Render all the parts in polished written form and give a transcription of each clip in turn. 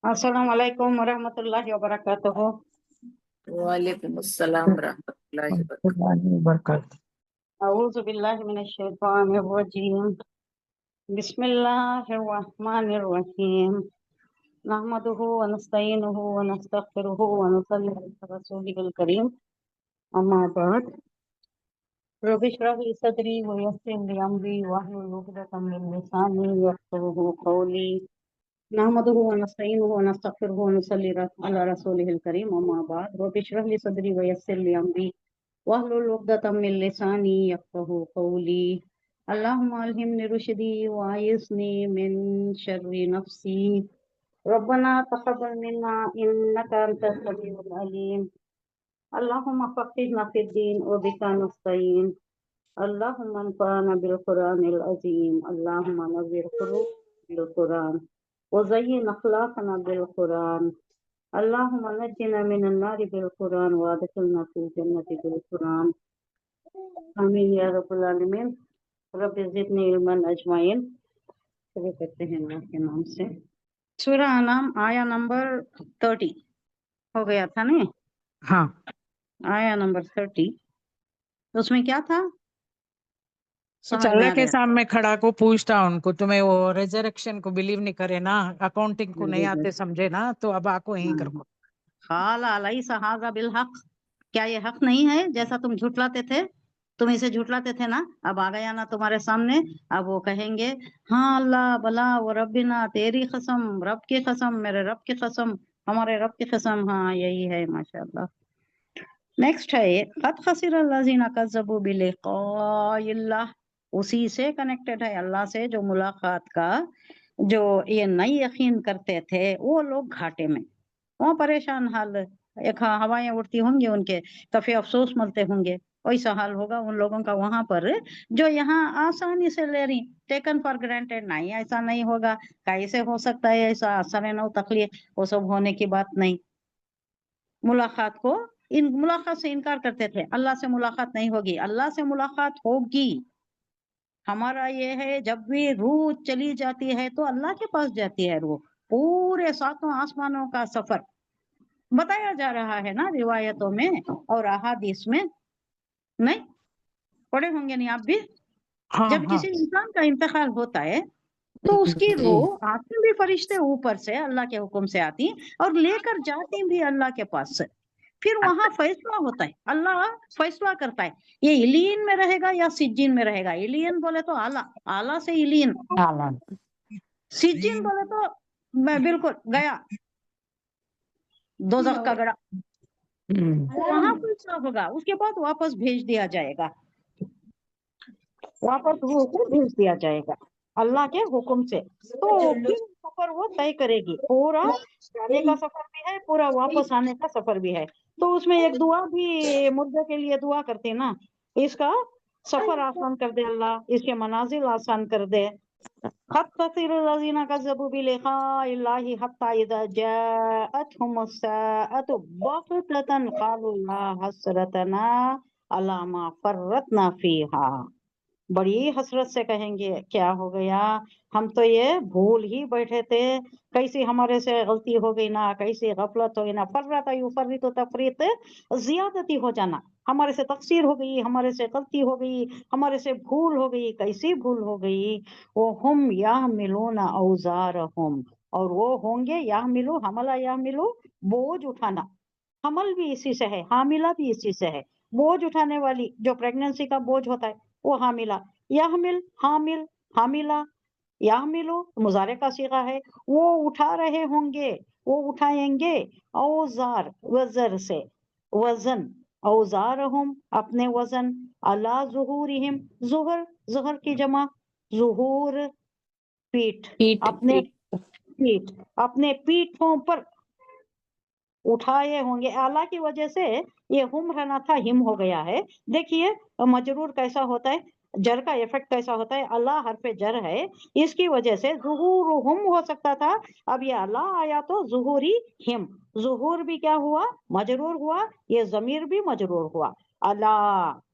अस्सलाम वालेकुम वरहमतुल्लाहि वबरकातुहू। वालेकुम अस्सलाम रहमतुल्लाहि व बरकातुहू। बरकत। अऊज़ु बिल्लाहि मिनश शैतानिर रजीम। बिस्मिल्लाहिर रहमानिर रहीम। नहमदुहु व नस्तईनुहु व नस्तगफिरुहु व नुसल्ली अला रसूलिहिल करीम। अम्मा बाद। रब्बि इश्रह ली सदरी व यस्सिर ली अमरी वहलुल उक़दतम मिन लिसानी यफ्क़हू क़ौली। नहमदुहु व नस्तईनुहु व नस्तगफिरुहु व नुसल्ली अला रसूलिहिल करीम। अम्मा बाद। रब्बि इश्रह ली सदरी व यस्सिर ली अमरी वहलुल उक़दतम मिन लिसानी यफ्क़हू क़ौली। अल्लाहुम्मा अल्हिमनी रुश्दी व आइज़नी मिन शर्रि नफ्सी। रब्बना तक़ब्बल मिन्ना इन्नका अंतस समीउल अलीम। अल्लाहुम्मा फ़क़्हिना फ़िद्दीन व बिका नस्तईन। अल्लाहुम्मा अन्फ़अना बिल क़ुरआनिल अज़ीम। अल्लाहुम्मा नव्विर क़ुलूबना बिल क़ुरआन व ज़य्यिन अख़लाक़ना बिल क़ुरआन। अल्लाहुम्मा नज्जिना मिनन नारि बिल क़ुरआन व अदखिलना फ़िल जन्नति बिल क़ुरआन। आमीन या रब्बल आलमीन। रब्बि ज़िदनी इल्मन अजमाइन। शुरू करते हैं अल्लाह के नाम से। सूरह अनाम आया नंबर 30 हो गया था नहीं? हाँ, आया नंबर 30। तो उसमें क्या था समझ में अल्लाह आ के गया? सामने खड़ा को पूछता उनको, तुम्हें वो रेजरेक्शन को बिलीव नहीं करे ना, अकाउंटिंग को नहीं आते समझे ना, तो अब आको यहीं कर। क़ाल अलैसा हाज़ा बिल हक़। क्या ये हक नहीं है जैसा तुम झुठलाते थे? तुम इसे झुठलाते थे ना, अब आ गया ना तुम्हारे सामने। अब वो कहेंगे हाँ अल्लाह भला वो रब्बिना, तेरी कसम, रब की कसम, मेरे रब की कसम, हमारे रब की कसम। हाँ यही है माशाअल्लाह। नेक्स्ट है ये क़द ख़सिर अल्लज़ीना कज़्ज़बू बिलिक़ाइल्लाह। उसी से कनेक्टेड है, अल्लाह से, जो मुलाकात का जो ये नहीं यकीन करते थे वो लोग घाटे में, वो परेशान हाल। एक हवाएं उड़ती होंगी उनके, कफे अफसोस मलते होंगे, वैसा हाल होगा उन लोगों का वहां पर, जो यहाँ आसानी से ले रही, टेकन फॉर ग्रांटेड। नहीं ऐसा नहीं होगा, कैसे हो सकता है ऐसा, असर नौ तकलीफ, वो सब होने की बात नहीं। मुलाकात को, इन मुलाकात से इनकार करते थे, अल्लाह से मुलाकात नहीं होगी, अल्लाह से मुलाकात होगी। हमारा ये है जब भी रूह चली जाती है तो अल्लाह के पास जाती है रूह। पूरे 7 आसमानों का सफर बताया जा रहा है ना रिवायतों में और अहादीस में। नहीं पढ़े होंगे नहीं आप भी? हाँ, जब हाँ, किसी इंसान का इंतकाल होता है तो उसकी रूह आती भी फरिश्ते ऊपर से अल्लाह के हुक्म से आती और लेकर जाती भी अल्लाह के पास से। फिर वहां फैसला होता है, अल्लाह फैसला करता है ये इलीन में रहेगा या सिज्जीन में रहेगा। इलीन बोले तो आला, आला से इलीन, सिज्जीन बोले तो मैं बिल्कुल गया दोजख का गड़ा। वहां फैसला होगा, उसके बाद वापस भेज दिया जाएगा, वापस रूह को भेज दिया जाएगा अल्लाह के हुक्म से। तो फिर सफर वो तय करेगी, पूरा जाने का सफर भी है, पूरा वापस आने का सफर भी है। तो उसमें एक दुआ भी मुर्दे के लिए दुआ करते हैं ना, इसका सफर आसान कर दे अल्लाह, इसके मनाजिल आसान कर दे। क़द ख़सिरा अल्लज़ीना कज़्ज़बू बिलिक़ाइल्लाहि हत्ता इज़ा जाअतहुमुस्साअतु बग़ततन क़ालू या हसरतना अला मा फ़र्रतना फ़ीहा। बड़ी हसरत से कहेंगे क्या हो गया, हम तो ये भूल ही बैठे थे, कैसी हमारे से गलती हो गई ना, कैसी गफलत हो गई ना। फर्रत युफर्रितु तफरीत, ज्यादती हो जाना, हमारे से तकसीर हो गई, हमारे से गलती हो गई, हमारे से भूल हो गई। कैसी भूल हो गई? वो हम यहमिलूना औज़ारहुम, और वो होंगे यहमिलू, हमला यहमिलू, बोझ उठाना, हमल भी इसी से है, हामिला भी इसी से है। बोझ उठाने वाली, जो प्रेगनेंसी का बोझ होता है वो हामिला, याहमिल, हामिल, हामिला, याहमिलु मुजारे का सीगा है। वो उठा रहे होंगे, वो उठाएंगे, औजार वजर से, वजन, औजारहुम अपने वजन, अला जुहूरिहिम, जुहर, जुहर की जमा, जुहूर पीठ, अपने पीठ, अपने पीठों पर उठाए होंगे। आला की वजह से ये हुम रहना था, हिम हो गया है। देखिए मजरूर कैसा होता है, जर का इफेक्ट कैसा होता है, अल्लाह हरफ जर है, इसकी वजह से जुहूर हुम हो सकता था। अब ये अल्लाह आया तो जुहूरी हिम, जुहूर भी क्या हुआ, मजरूर हुआ, ये जमीर भी मजरूर हुआ। अला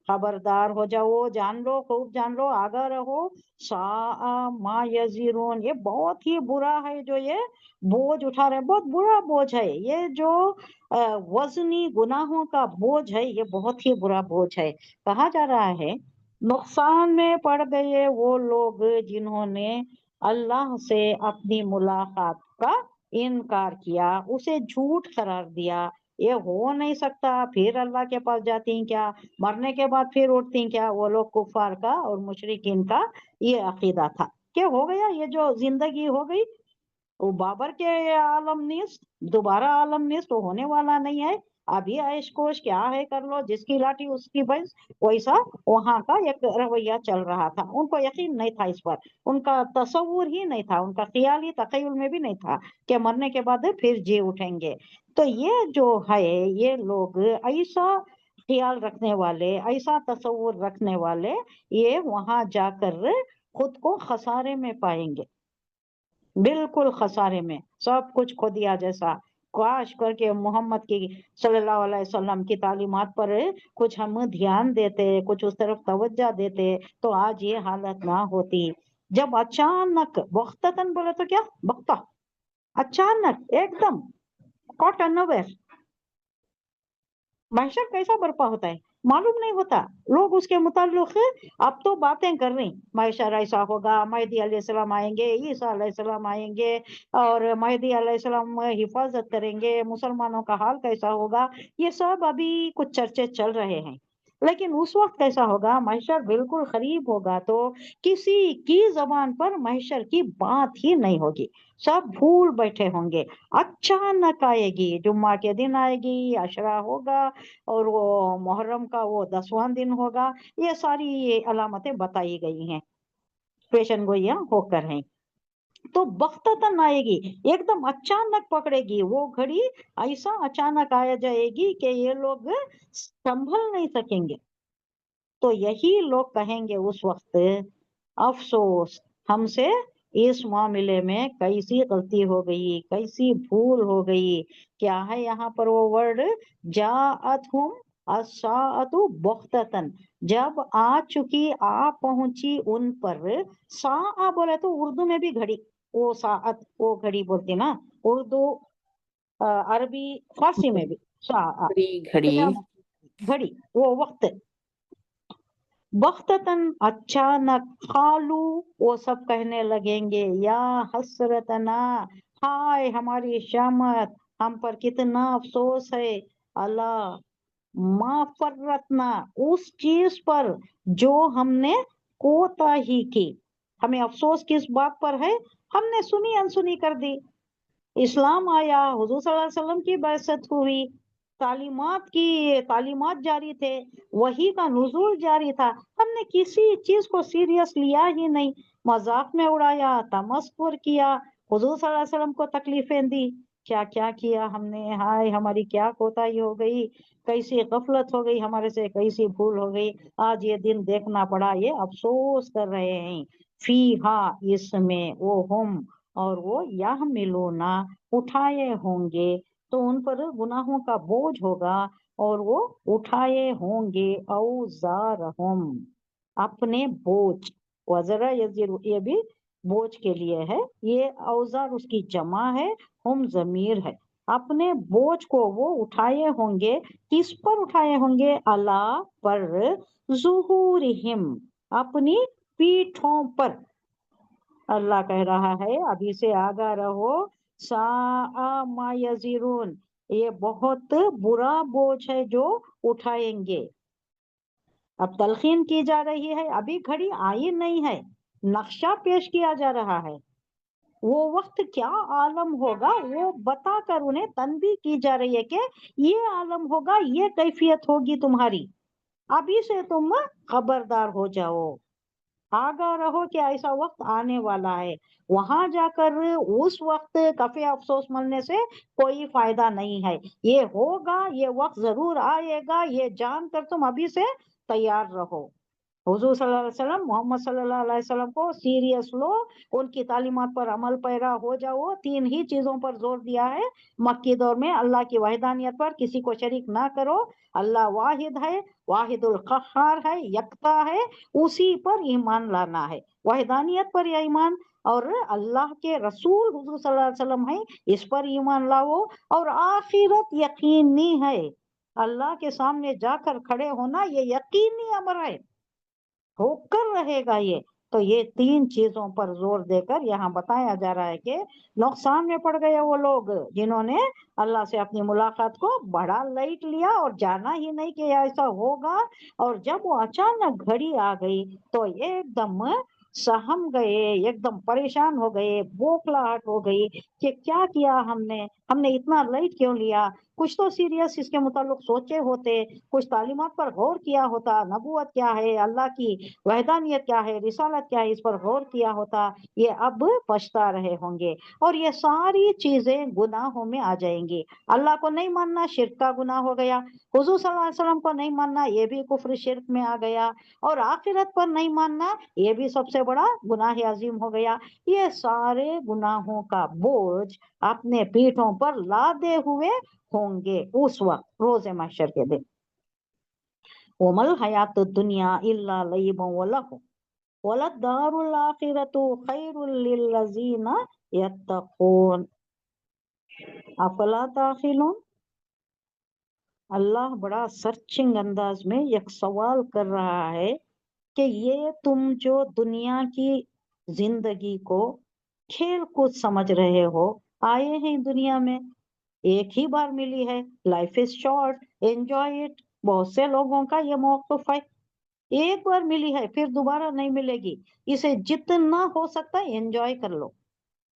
खबरदार हो जाओ, जान लो, खूब जान लो, आगाह रहो। साआ मा यजीरून, ये बहुत ही बुरा है जो ये बोझ उठा रहे हैं, बहुत बुरा बोझ है ये जो वजनी गुनाहों का बोझ है, ये बहुत ही बुरा बोझ है। कहा जा रहा है नुकसान में पड़ गए वो लोग जिन्होंने अल्लाह से अपनी मुलाकात का इनकार किया, उसे झूठ करार दिया। ये हो नहीं सकता, फिर अल्लाह के पास जाती हैं क्या, मरने के बाद फिर उठती हैं क्या? वो लोग कुफार का और मुशरिकीन का ये अकीदा था। क्या हो गया, ये जो जिंदगी हो गई वो बाबर के आलम नीस, दोबारा आलम नीस तो होने वाला नहीं है। अभी ऐश कोश क्या है कर लो, जिसकी लाठी उसकी भैंस, वैसा वहां का एक रवैया चल रहा था। उनको यकीन नहीं था इस पर, उनका तसव्वुर ही नहीं था, उनका ख्याल ही तखय्युल में भी नहीं था कि मरने के बाद फिर जी उठेंगे। तो ये जो है, ये लोग ऐसा ख्याल रखने वाले, ऐसा तसव्वुर रखने वाले, ये वहां जाकर खुद को खसारे में पाएंगे, बिल्कुल खसारे में, सब कुछ खो दिया जैसा। काश करके मोहम्मद की सल्लल्लाहु अलैहि वसल्लम की तालीमात पर कुछ हम ध्यान देते, कुछ उस तरफ तवज्जो देते, तो आज ये हालत ना होती। जब अचानक बख्ततन बोले तो क्या बख्ता, अचानक एकदम कॉट अनअवेयर महशर कैसा बर्पा होता है मालूम नहीं होता। लोग उसके मुताल्लिक अब तो बातें कर रही, महशर ऐसा होगा, महदी अलैहिस्सलाम आएंगे, ईसा अलैहिस्सलाम आएंगे और महदी अलैहिस्सलाम हिफाजत करेंगे, मुसलमानों का हाल कैसा होगा, ये सब अभी कुछ चर्चे चल रहे हैं। लेकिन उस वक्त कैसा होगा, महशर बिल्कुल करीब होगा तो किसी की जबान पर महशर की बात ही नहीं होगी, सब भूल बैठे होंगे। अचानक आएगी, जुम्मा के दिन आएगी, अशरा होगा और वो मुहर्रम का वो 10वां दिन होगा। ये सारी ये अलामतें बताई गई हैं, पेशन गोइयां होकर हैं। तो बख्ततन आएगी, एकदम अचानक पकड़ेगी वो घड़ी, ऐसा अचानक आ जाएगी कि ये लोग संभल नहीं सकेंगे। तो यही लोग कहेंगे उस वक्त, अफसोस हमसे इस मामले में कैसी गलती हो गई, कैसी भूल हो गई। क्या है यहाँ पर वो वर्ड, जाअतहुम अस्साअतु बख्ततन, जब आ चुकी, आ पहुंची उन पर। सा बोले तो उर्दू में भी घड़ी, वो साअत वो घड़ी बोलते ना, उर्दू अरबी फारसी में भी सा, घड़ी घड़ी वो वक्त। बख्ततन अचानक, खालू वो सब कहने लगेंगे, या हसरतना, हाय हमारी शामत, हम पर कितना अफसोस है। अल्लाह मा फर्रतना, उस चीज पर जो हमने कोताही की। हमें अफसोस किस बात पर है, हमने सुनी अनसुनी कर दी। इस्लाम आया, हुजूर सल्लल्लाहु अलैहि वसल्लम की बैसत हुई, तालीमात जारी थे, वही का नुज़ूल जारी था, हमने किसी चीज को सीरियस लिया ही नहीं, मजाक में उड़ाया, तमस्कुर किया, हुजूर सल्लल्लाहु अलैहि वसल्लम को तकलीफें दी। क्या क्या किया हमने, हाय हमारी क्या कोताही हो गई, कैसी गफलत हो गई हमारे से, कैसी भूल हो गई, आज ये दिन देखना पड़ा, ये अफसोस कर रहे हैं। फीहा, इसमें, वो हम और वो यह मिलोना, उठाए होंगे, तो उन पर गुनाहों का बोझ होगा और वो उठाए होंगे, औजारहुम, अपने बोझ। वजरा यजीर, ये भी बोझ के लिए है, ये औजार उसकी जमा है, हम जमीर है। अपने बोझ को वो उठाए होंगे, किस पर उठाए होंगे, अला पर, जुहूरिहिम, अपनी पीठों पर। अल्लाह कह रहा है अभी से आगा रहो, साआ मा यजीरून, ये बहुत बुरा बोझ है जो उठाएंगे। अब तलखीन की जा रही है, अभी घड़ी आई नहीं है, नक्शा पेश किया जा रहा है, वो वक्त क्या आलम होगा वो बताकर उन्हें तनबीह की जा रही है कि ये आलम होगा, ये कैफियत होगी तुम्हारी, अभी से तुम खबरदार हो जाओ, आगाह रहो कि ऐसा वक्त आने वाला है। वहां जाकर उस वक्त कफे अफसोस मलने से कोई फायदा नहीं है, ये होगा, ये वक्त जरूर आएगा, ये जानकर तुम अभी से तैयार रहो। हुजूर सल्लल्लाहु अलैहि वसल्लम, मोहम्मद सल्लल्लाहु अलैहि वसल्लम को सीरियस लो, उनकी तालीमात पर अमल पैरा हो जाओ। 3 ही चीजों पर जोर दिया है मक्की दौर में, अल्लाह की वहदानियत पर, किसी को शरीक ना करो, अल्लाह वाहिद है, वाहिदुल कहार है, यकता है, उसी पर ईमान लाना है, वहदानियत पर यह ईमान, और अल्लाह के रसूल हुजूर सल्लल्लाहु अलैहि वसल्लम है, इस पर ईमान लाओ, और आखिरत यकीनी है, अल्लाह के सामने जाकर खड़े होना ये यकीनी अमर है, होकर रहेगा ये। तो ये 3 चीजों पर जोर देकर यहाँ बताया जा रहा है कि नुकसान में पड़ गए वो लोग जिन्होंने अल्लाह से अपनी मुलाकात को बड़ा लाइट लिया और जाना ही नहीं कि ऐसा होगा, और जब वो अचानक घड़ी आ गई तो एकदम सहम गए, एकदम परेशान हो गए, बौखलाहट हो गई कि क्या किया हमने इतना लाइट क्यों लिया, कुछ तो सीरियस इसके मुताल्लिक सोचे होते, कुछ तालीमात पर गौर किया होता, नबूवत क्या है, अल्लाह की वहदानियत क्या है, रिसालत क्या है, इस पर गौर किया होता, ये अब पछता रहे होंगे। और ये सारी चीजें गुनाहों में आ जाएंगी। अल्लाह को नहीं मानना शिर्क का गुनाह हो गया, हुजूर सल्लल्लाहु अलैहि वसल्लम को नहीं मानना ये भी कुफ्र शिर्क में आ गया, और आखिरत पर नहीं मानना ये भी सबसे बड़ा गुनाह अजीम हो गया। ये सारे गुनाहों का बोझ अपने पीठों पर लादे हुए होंगे उस वक्त रोजे महशर के दिन। वमल हयात दुनिया इल्ला लइबुन व लहव वलद्दारुल आखिरतु खैरुल लिल्लज़ीना यत्तकून अफला ताक़िलून। अल्लाह बड़ा सर्चिंग अंदाज में एक सवाल कर रहा है कि ये तुम जो दुनिया की जिंदगी को खेल कूद समझ रहे हो, आए हैं दुनिया में, एक ही बार मिली है, life is short, enjoy it. बहुत से लोगों का ये मौक़िफ़ है, एक बार मिली है फिर दोबारा नहीं मिलेगी, इसे जितना हो सकता है एंजॉय कर लो।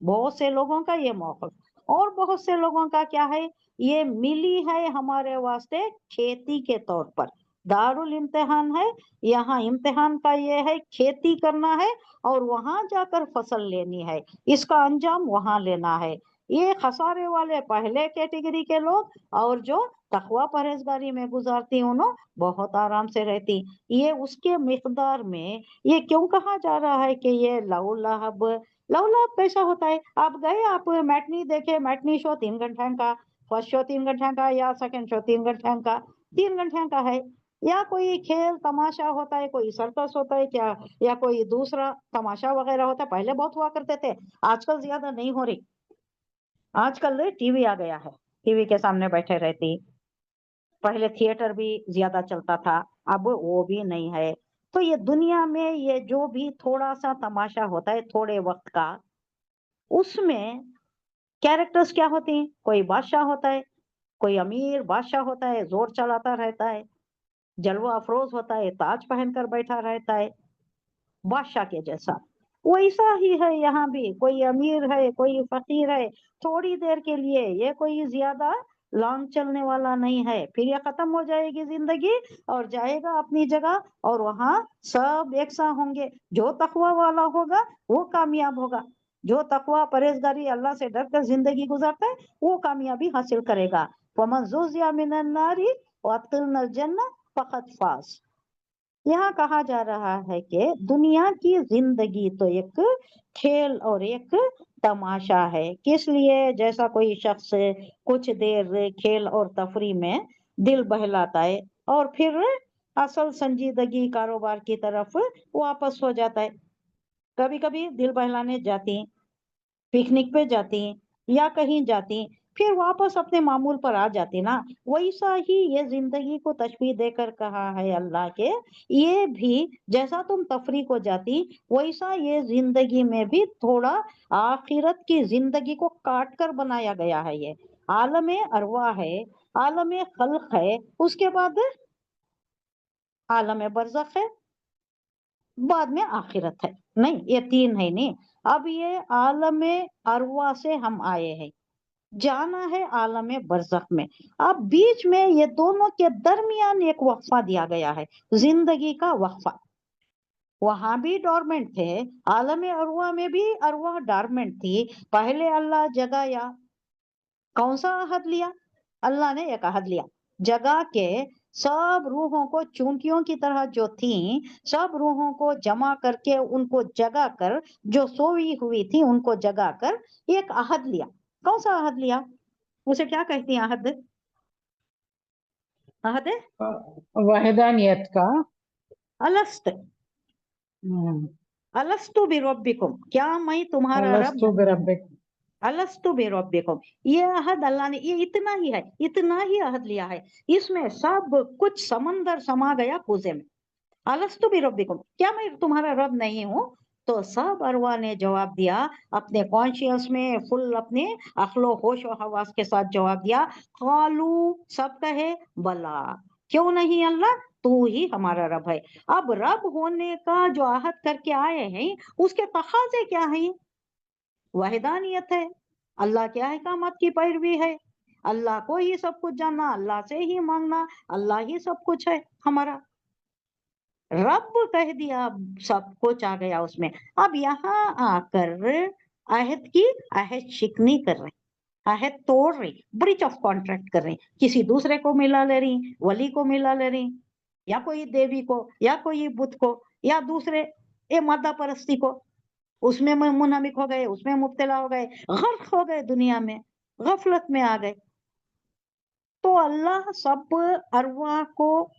बहुत से लोगों का ये मौक़िफ़। और बहुत से लोगों का क्या है, ये मिली है हमारे वास्ते खेती के तौर पर, दारुल इम्तिहान है, यहाँ इम्तिहान का ये है खेती करना है और वहां जाकर फसल लेनी है, इसका अंजाम वहां लेना है। ये खसारे वाले पहले कैटेगरी के लोग, और जो तकवा परहेजगारी में गुजारती उन्हों बहुत आराम से रहती। ये उसके मिकदार में ये क्यों कहा जा रहा है कि ये लौलहब, लवलाप कैसा होता है? आप गए, आप मैटनी देखे, मैटनी शो 3 घंटे का, फर्स्ट शो 3 घंटे का या सेकंड शो 3 घंटे का, 3 घंटे का है, या कोई खेल तमाशा होता है, कोई सर्कस होता है क्या, या कोई दूसरा तमाशा वगैरह होता है, पहले बहुत हुआ करते थे, आजकल ज्यादा नहीं हो रही। आजकल टीवी आ गया है, टीवी के सामने बैठे रहती, पहले थिएटर भी ज्यादा चलता था, अब वो भी नहीं है। तो ये दुनिया में ये जो भी थोड़ा सा तमाशा होता है थोड़े वक्त का, उसमें कैरेक्टर्स क्या होते हैं, कोई बादशाह होता है, कोई अमीर बादशाह होता है, जोर चलाता रहता है, जलवा अफरोज होता है, ताज पहनकर बैठा रहता है बादशाह के जैसा। वैसा ही है यहाँ भी, कोई अमीर है, कोई फकीर है, थोड़ी देर के लिए, ये कोई ज्यादा लॉन्ग चलने वाला नहीं है, फिर ये खत्म हो जाएगी जिंदगी और जाएगा अपनी जगह, और वहां सब एक सा होंगे। जो तकवा वाला होगा वो कामयाब होगा, जो तकवा परहेजगारी अल्लाह से डर कर जिंदगी गुजारता है वो कामयाबी हासिल करेगा। वमन ज़ुज़िया मिनन नारी वअदखिलनल जन्नह फ़क़द फ़ाज़। यहाँ कहा जा रहा है कि दुनिया की जिंदगी तो एक खेल और एक तमाशा है। किस लिए? जैसा कोई शख्स कुछ देर खेल और तफरी में दिल बहलाता है और फिर असल संजीदगी कारोबार की तरफ वापस हो जाता है। कभी कभी दिल बहलाने जाती, पिकनिक पे जाती या कहीं जाती, फिर वापस अपने मामूल पर आ जाती ना। वैसा ही ये जिंदगी को तशबीह देकर कहा है अल्लाह के, ये भी जैसा तुम तफरी को जाती वैसा ये जिंदगी में भी थोड़ा आखिरत की जिंदगी को काट कर बनाया गया है। ये आलम अरवा है, आलम खल्क है, उसके बाद आलम बरज़ख है, बाद में आखिरत है। नहीं, ये 3 है नहीं। अब ये आलम अरवा से हम आए हैं, जाना है आलम बरज़ख में। अब बीच में ये दोनों के दरमियान एक वक्फा दिया गया है, जिंदगी का वक्फा। वहां भी डोरमेंट थे, आलम अरवा में भी अरवा डोरमेंट थी। पहले अल्लाह जगाया, कौन सा अहद लिया? अल्लाह ने एक अहद लिया, जगा के सब रूहों को चूंटियों की तरह जो थी, सब रूहों को जमा करके उनको जगा कर, जो सोई हुई थी उनको जगा कर एक अहद लिया। कौन सा अहद लिया? उसे क्या कहती हैं अहद? अहद वहदानियत का। अलस्त, अलस्तु बिरब्बिकुम, क्या मैं तुम्हारा रब अलस्तु नहीं हूँ? बिरब्बिक। अलस्तु बिरब्बिकुम, ये अहद अल्लाह ने, ये इतना ही है, इतना ही अहद लिया है, इसमें सब कुछ समंदर समा गया पूजे में। अलस्तु बिरब्बिकुम, क्या मैं तुम्हारा रब नहीं हूँ? तो सब अरवा ने जवाब दिया अपने कॉन्शियस में, फुल अपने अक्लो होश और हवास के साथ जवाब दिया। कालू, सब कहे बला, क्यों नहीं अल्लाह, तू ही हमारा रब है। अब रब होने का जो आहद करके आए हैं उसके तकाजे क्या हैं? वहदानियत है, अल्लाह के अहकामात की पैरवी है, अल्लाह को ही सब कुछ जानना, अल्लाह से ही मांगना, अल्लाह ही सब कुछ है हमारा। रब कह दिया, सब कुछ आ गया उसमें। अब यहाँ आकर अहद की अहद शिकनी कर रहे, अहद तोड़ रही, ब्रीच ऑफ कॉन्ट्रैक्ट कर रही, किसी दूसरे को मिला ले रही, वली को मिला ले रही, या कोई देवी को, या कोई बुत को, या दूसरे ए मादा परस्ती को, उसमें मुनहमिक हो गए, उसमें मुब्तला हो गए, गर्क हो गए, दुनिया में गफलत में आ गए। तो अल्लाह सब अरवाह को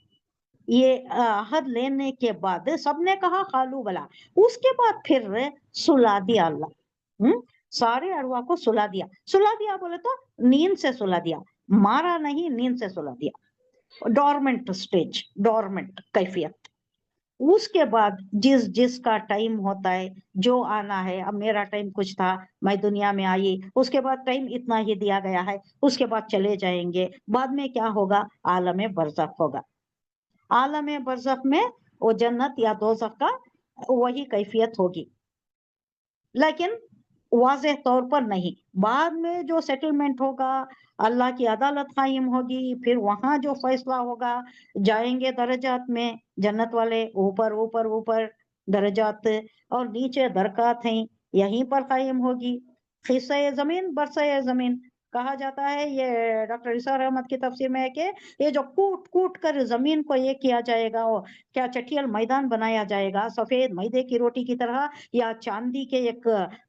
ये अहद लेने के बाद सबने कहा खालू बला, उसके बाद फिर सुला दिया अल्लाह, सारे अरवा को सुला दिया। सुला दिया बोले तो नींद से सुला दिया, मारा नहीं, नींद से सुला दिया। डोरमेंट स्टेज, डोरमेंट कैफियत। उसके बाद जिस जिसका टाइम होता है, जो आना है, अब मेरा टाइम कुछ था, मैं दुनिया में आई, उसके बाद टाइम इतना ही दिया गया है, उसके बाद चले जाएंगे। बाद में क्या होगा? आलम बरज़ख होगा। आलम बरज़ख में वो जन्नत या दोज़ख का वही कैफियत होगी, लेकिन वाज़ेह तौर पर नहीं। बाद में जो सेटलमेंट होगा, अल्लाह की अदालत कायम होगी, फिर वहां जो फैसला होगा, जाएंगे दर्जात में, जन्नत वाले ऊपर ऊपर ऊपर दर्जात, और नीचे दरकात हैं, यहीं पर कायम होगी। खिस्सा जमीन बरसा जमीन कहा जाता है, ये डॉक्टर इसार अहमद की तफसीर में है कि ये जो कूट कूट कर जमीन को ये किया जाएगा, वो क्या चटियल मैदान बनाया जाएगा, सफेद मैदे की रोटी की तरह या चांदी के एक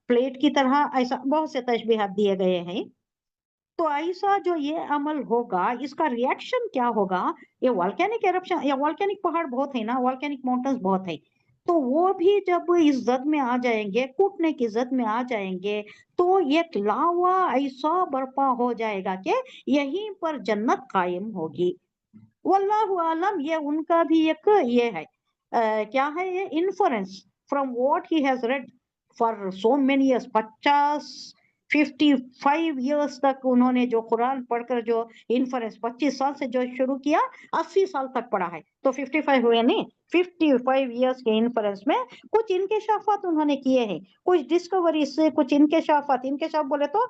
प्लेट की तरह, ऐसा बहुत से तशबीहात दिए गए हैं। तो ऐसा जो ये अमल होगा, इसका रिएक्शन क्या होगा? ये वॉल्केनिक एरप्शन या वॉल्केनिक पहाड़ बहुत है ना, वॉल्केनिक माउंटेन्स बहुत है, तो वो भी जब इस जद में आ जाएंगे, कूटने की जद में आ जाएंगे, तो एक लावा ऐसा बर्पा हो जाएगा कि यहीं पर जन्नत कायम होगी। वल्लाहु आलम, ये उनका भी एक ये है, क्या है ये, inference from what he has red for so many years, 55 years तक उन्होंने जो कुरान पढ़कर जो इन्फरेंस 25 साल से जो शुरू किया, 80 साल तक पढ़ा है, तो 55 हुए नहीं, 55 इयर्स के इन्फरेंस में कुछ इंकेशाफात उन्होंने किए हैं, कुछ डिस्कवरी से, कुछ इंकेशाफात, इंकेशाफ बोले तो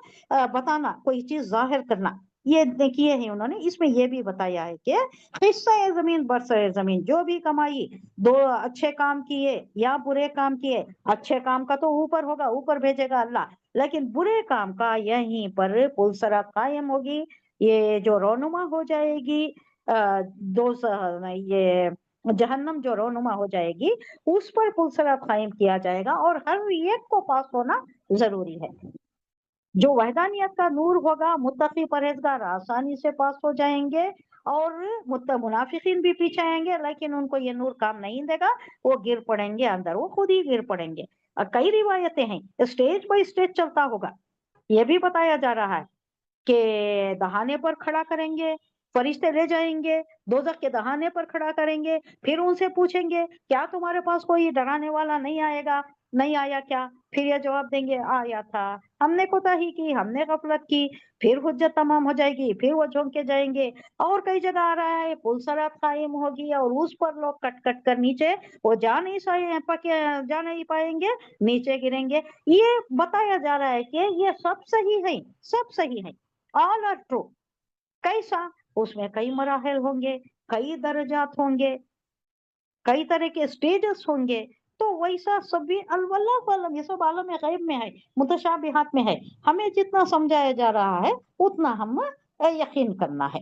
बताना, कोई चीज जाहिर करना, ये किए हैं उन्होंने। इसमें ये भी बताया है कि हिस्सा जमीन बरसा जमीन, जो भी कमाई, दो अच्छे काम किए या बुरे काम किए, अच्छे काम का तो ऊपर होगा, ऊपर भेजेगा अल्लाह, लेकिन बुरे काम का यहीं पर पुलसरा कायम होगी, ये जो रोनुमा हो जाएगी, ये जहन्नम जो रोनुमा हो जाएगी, उस पर पुलसरा कायम किया जाएगा, और हर एक को पास होना जरूरी है। जो वहदानियत का नूर होगा, मुत्तकी परहेजगार आसानी से पास हो जाएंगे, और मुनाफिकीन भी पीछे आएंगे, लेकिन उनको ये नूर काम नहीं देगा, वो गिर पड़ेंगे अंदर, वो खुद ही गिर पड़ेंगे। और कई रिवायतें हैं, स्टेज बाय स्टेज चलता होगा। ये भी बताया जा रहा है कि दहाने पर खड़ा करेंगे, फरिश्ते ले जाएंगे, दोजख के दहाने पर खड़ा करेंगे, फिर उनसे पूछेंगे क्या तुम्हारे पास कोई डराने वाला नहीं आएगा, नहीं आया क्या? फिर ये जवाब देंगे आया था, हमने कोताही की, हमने गफलत की। फिर हुज्जत तमाम हो जाएगी, फिर वो झोंक के जाएंगे। और कई जगह आ रहा है पुलसरात कायम होगी, और उस पर लोग कट कट कर नीचे, वो जा नहीं पाएंगे, नीचे गिरेंगे। ये बताया जा रहा है कि ये सब सही है, सब सही है, ऑल आर ट्रू। कैसा? उसमें कई मराहल होंगे, कई दर्जात होंगे, कई तरह के स्टेजेस होंगे, तो वैसा सभी अल्लाह आलम, ये सब आलम गैब में है, मुतशाबिहात में है। हमें जितना समझाया जा रहा है उतना हम यकीन करना है।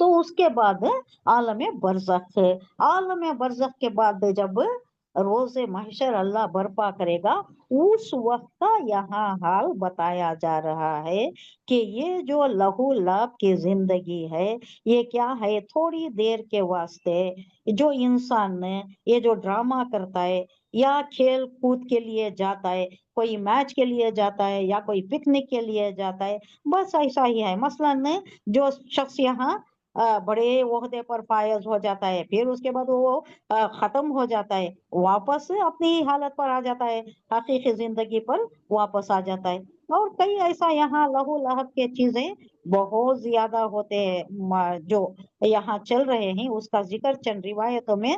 तो उसके बाद आलम बरज़ख के बाद जब रोज़े महशर अल्लाह बर्पा करेगा, उस वक्त का यहाँ हाल बताया जा रहा है कि ये जो लहू लाभ की जिंदगी है, ये क्या है, थोड़ी देर के वास्ते जो इंसान ये जो ड्रामा करता है या खेल कूद के लिए जाता है, कोई मैच के लिए जाता है या कोई पिकनिक के लिए जाता है, बस ऐसा ही है। मसलन जो शख्स यहाँ बड़े ओहदे पर फायज हो जाता है, फिर उसके बाद वो खत्म हो जाता है, वापस अपनी हालत पर आ जाता है, हकीकी जिंदगी पर वापस आ जाता है। और कई ऐसा यहाँ लहू लहब के चीजें बहुत ज्यादा होते हैं जो यहाँ चल रहे हैं, उसका जिक्र चंद रिवायतों में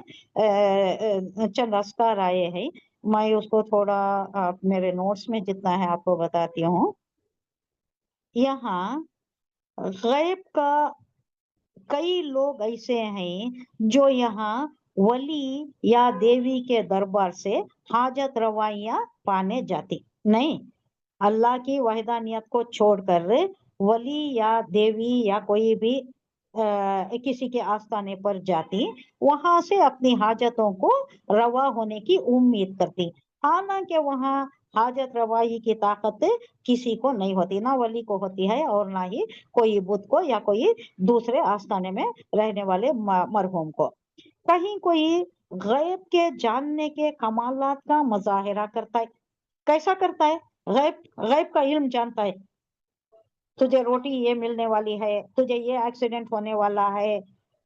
चंद अस्कार आए हैं। मैं उसको थोड़ा मेरे नोट्स में जितना है आपको बताती हूँ। यहाँ गैब का कई लोग ऐसे हैं जो यहाँ वली या देवी के दरबार से हाजत रवाइयां पाने जाती नहीं, अल्लाह की वहदानियत को छोड़कर वली या देवी या कोई भी किसी के आस्थाने पर जाती, वहां से अपनी हाजतों को रवा होने की उम्मीद करती। हालांकि वहां हाजत रवाई की ताकत किसी को नहीं होती, ना वली को होती है और ना ही कोई बुत को या कोई दूसरे आस्थाने में रहने वाले मरहूम को। कहीं कोई गैब के जानने के कमालात का मुजाहिरा करता है। कैसा करता है? गैब का इल्म जानता है, तुझे रोटी ये मिलने वाली है, तुझे ये एक्सीडेंट होने वाला है,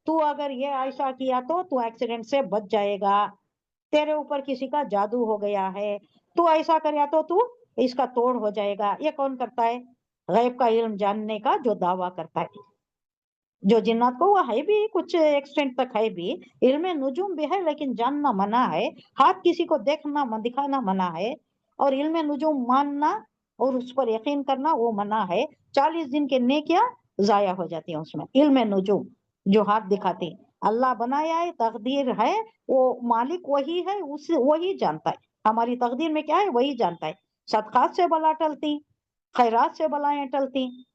तू अगर ये ऐसा किया तो तू एक्सीडेंट से बच जाएगा, तेरे ऊपर किसी का जादू हो गया है, तू ऐसा करे तो तू इसका तोड़ हो जाएगा। ये कौन करता है? गैब का इल्म जानने का जो दावा करता है। जो जिन्नात को वो है भी कुछ एक्सटेंट तक है भी, इल्म नुजूम भी है, लेकिन जानना मना है, हाथ किसी को देखना दिखाना मना है, और इल्म नुजूम मानना और उस पर यकीन करना वो मना है। 40 दिन के नेकियां जाया हो जाती हैं उसमें। इल्म नुजूम जो हाथ दिखाती, अल्लाह बनाया है, तकदीर है, वो मालिक वही है, उस वही जानता है हमारी तकदीर में क्या है, वही जानता है। सदकात से बला टलती, खैरात से बलाएं टलती,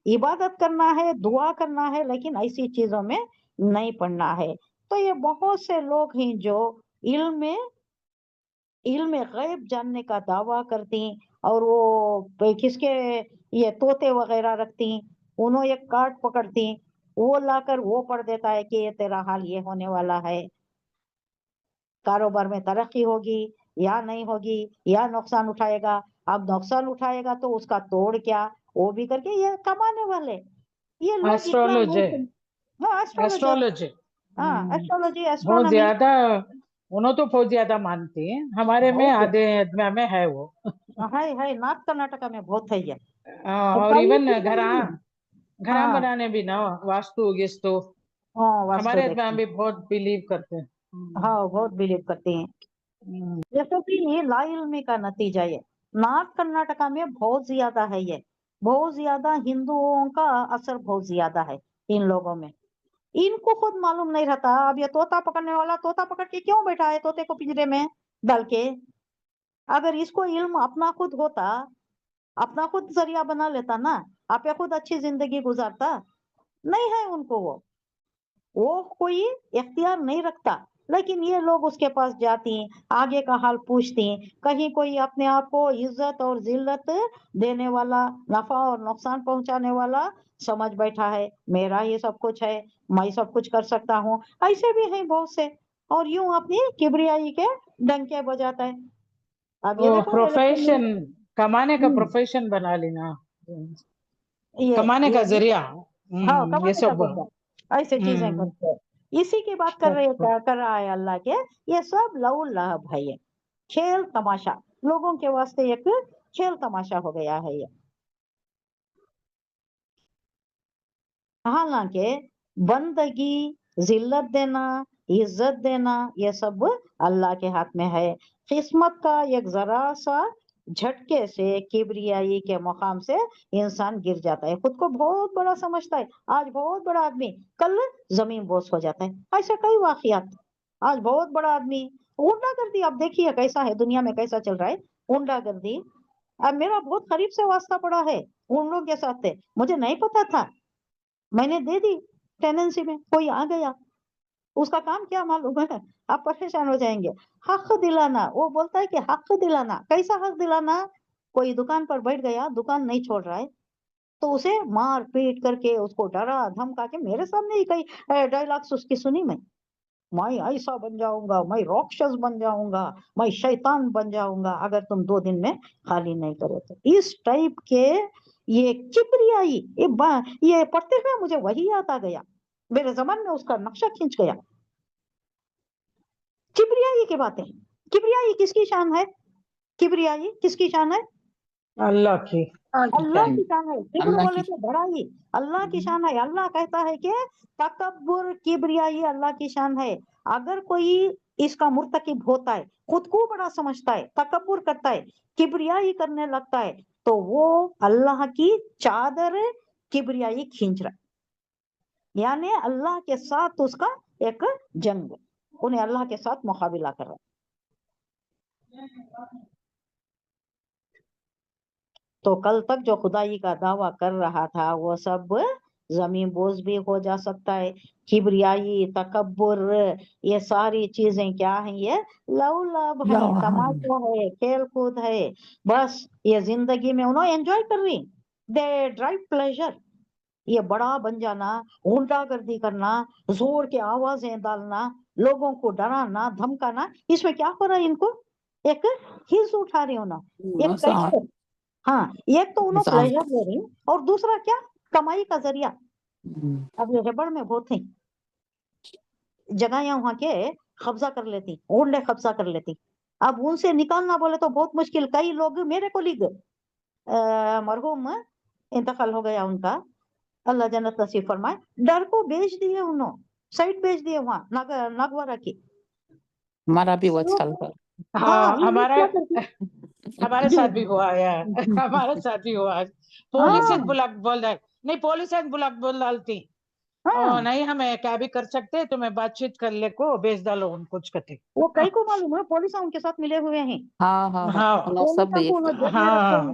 इबादत करना है, दुआ करना है, लेकिन ऐसी चीजों में नहीं पड़ना है। तो ये बहुत से लोग हैं जो इल्म गैब जानने का दावा करती, और वो किसके ये तोते वगैरह रखती, उन्होंने एक कार्ड पकड़ती, वो लाकर वो पढ़ देता है कि ये तेरा हाल ये होने वाला है, कारोबार में तरक्की होगी या नहीं होगी, या नुकसान उठाएगा। अब नुकसान उठाएगा तो उसका तोड़ क्या, वो भी करके ये कमाने वाले ये लोग इतना एस्ट्रोलॉजी हाँ एस्ट्रोलॉजर, एस्ट्रोलॉजी हाँ एस्ट्रोलॉजी, बहुत एस्ट्रोनॉमी। ज्यादा, उन्होंने तो बहुत ज्यादा मानती है, हमारे में बहुत आधे आदमी में है वो। है नॉर्थ कर्नाटका में बहुत है ये। और कई इवन चीजें घरा हैं। घरा हाँ बनाने भी ना, वास्तु गिस्तु हाँ वास्तु हमारे देखते में हैं। भी बहुत बिलीव करते हैं। हाँ बहुत बिलीव करते हैं। जैसे कि ये लाइल्मी का नतीजा ये नॉर्थ कर्नाटका में बहुत ज्यादा है, ये बहुत ज्यादा हिंदुओं का असर बहुत ज्यादा है इन लोगों में। इनको खुद मालूम नहीं रहता, अब ये तोता पकड़ने वाला तोता पकड़ के क्यों बैठा है तोते को पिंजरे में डाल के। अगर इसको इल्म अपना खुद होता, अपना खुद जरिया बना लेता ना, आप या खुद अच्छी जिंदगी गुजारता। नहीं है उनको वो कोई इख्तियार नहीं रखता। लेकिन ये लोग उसके पास जाती, आगे का हाल पूछती, कहीं कोई अपने आप को इज्जत और जिल्लत देने वाला, नफा और नुकसान पहुंचाने वाला समझ बैठा है, मेरा ये सब कुछ है, मैं सब कुछ कर सकता हूँ, ऐसे भी हैं बहुत से। और यूं अपनी किबरियाई के डंके बजाता है। अब ये वो देखो इलेक्शन में प्रोफेशन, कमाने का हम्म, प्रोफेशन बना लेना, ये कमाने का ये जरिया। हाँ ये कमाने का सब। जरिया, ऐसे चीजें करते हैं। इसी की बात कर रहा है अल्लाह के। ये सब लहू लहब है, ये खेल तमाशा, लोगों के वास्ते एक खेल तमाशा हो गया है ये। हालांकि बंदगी, जिल्लत देना, इज्जत देना, ये सब अल्लाह के हाथ में है। किस्मत का एक जरा सा झटके से किबरियाई के मुकाम से इंसान गिर जाता है, खुद को बहुत बड़ा समझता है, आज बहुत बड़ा आदमी, कल जमीन बोस हो जाता है। ऐसे कई वाकयात, आज बहुत बड़ा आदमी गुंडागर्दी, आप देखिए कैसा है दुनिया में, कैसा चल रहा है गुंडागर्दी। अब मेरा बहुत करीब से वास्ता पड़ा है उन लोगों के साथ, मुझे नहीं पता था, मैंने दे दी, ٹیننسی میں کوئی آ گیا, اس کا کام کیا معلوم ہے, آپ پریشان ہو جائیں گے. حق دلانا, وہ بولتا ہے کہ حق دلانا. کیسا حق دلانا؟ کوئی دکان پر بیٹھ گیا, دکان نہیں چھوڑ رہا ہے, تو اسے مار پیٹ کر کے, اس کو ڈرا دھمکا کے, میرے سامنے ہی کئی ڈائلاگس اس کی سنی میں ایسا بن جاؤں گا, میں راکشس بن جاؤں گا, میں شیطان بن جاؤں گا اگر تم 2 دن میں خالی نہیں کرو تو. اس ٹائپ کے یہ کبریائی, یہ پڑھتے ہوئے مجھے وہی یاد آ گیا, میرے زمان میں اس کا نقشہ کھینچ گیا. کبریائی کی باتیں, کبریائی کس کی شان ہے؟ کبریائی کس کی شان ہے؟ اللہ کی. اللہ کی شان ہے. کبر اللہ بولے کی تو بڑائی, اللہ کی شان ہے. اللہ کہتا ہے کہ تکبر کبریائی اللہ کی شان ہے. اگر کوئی اس کا مرتکب ہوتا ہے, خود کو بڑا سمجھتا ہے, تکبر کرتا ہے, کبریائی کرنے لگتا ہے, تو وہ اللہ کی چادر کبریائی کھینچ رہا ہے. یعنی اللہ کے ساتھ اس کا ایک جنگ, انہیں اللہ کے ساتھ مقابلہ کر رہا ہے. تو کل تک جو خدائی کا دعویٰ کر رہا تھا وہ سب زمین بوز بھی ہو جا سکتا ہے. کبریائی, تکبر, یہ ساری چیزیں کیا ہیں؟ یہ لو لب ہے, تماشا ہے, کھیل کود ہے. بس یہ زندگی میں انہوں انجوائے کر رہی, دے ڈرائیو پلیجر. یہ بڑا بن جانا, غنڈا گردی کرنا, زور کے آوازیں ڈالنا, لوگوں کو ڈرانا دھمکانا, اس میں کیا ہو رہا ہے؟ ان کو ایک ہز اٹھا رہی ہونا, ایک کیفیت. ہاں, ایک تو انہوں پلیجر لے رہی, اور دوسرا کیا؟ کمائی کا ذریعہ. اب یہ ربڑ میں بہت ہیں جگہیں وہاں کے قبضہ کر لیتی, اونڈے قبضہ کر لیتی. اب ان سے نکالنا بولے تو بہت مشکل. کئی لوگ, میرے کولیگ مرحوم انتقال ہو گیا ان کا, اللہ جنت نصیب فرمائے, ڈر کو بیچ دیے انہوں, سائٹ بیچ دیے وہاں ناگوارا کی. ہمارا بھی وہ چل کر. ہاں, یہ کیا کرتی؟ ہمارے ساتھ بھی ہوا ہے. ہمارے ساتھ بھی ہوا. پولیس ہاں بلاک بول رہا ہے, نہیں پولیس بلاک بول ڈالتی, ہاں, نہیں ہمیں کیا بھی کر سکتے, تمہیں بات چیت کر لے کو بیچ ڈالو ان کچھ کہتے. وہ کئی کو معلوم ہے, پولیس ان کے ساتھ ملے ہوئے ہیں. ہاں ہاں ہاں, ہاں انہوں سب پولیس ایک کو جیب میں رکھتے ہاں, ہیں,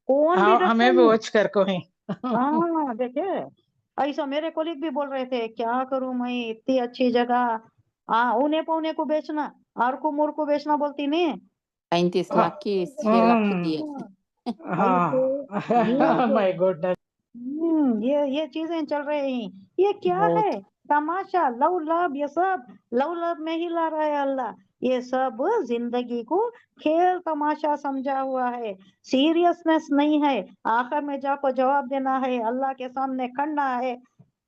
کون بھی ڈرتا ہمیں بھی نہیں. واچ کر کو ہے. ہاں دیکھے, ایسا میرے کولیگ بھی بول رہے تھے, کیا کروں میں اتنی اچھی جگہ, اونے پونے کو بیچنا, آر کو مور کو بیچنا بولتی نہیں. 35 लाख की 6 लाख दिए. ہاں مائی گوڈ. یہ چیزیں چل رہی ہیں. یہ کیا ہے؟ بہت تماشا, لو لب, یہ سب لو لب میں ہی لا رہا ہے اللہ. یہ سب زندگی کو کھیل تماشا سمجھا ہوا ہے, سیریسنس نہیں ہے. آخر میں جا کو جواب دینا ہے, اللہ کے سامنے کھڑنا ہے,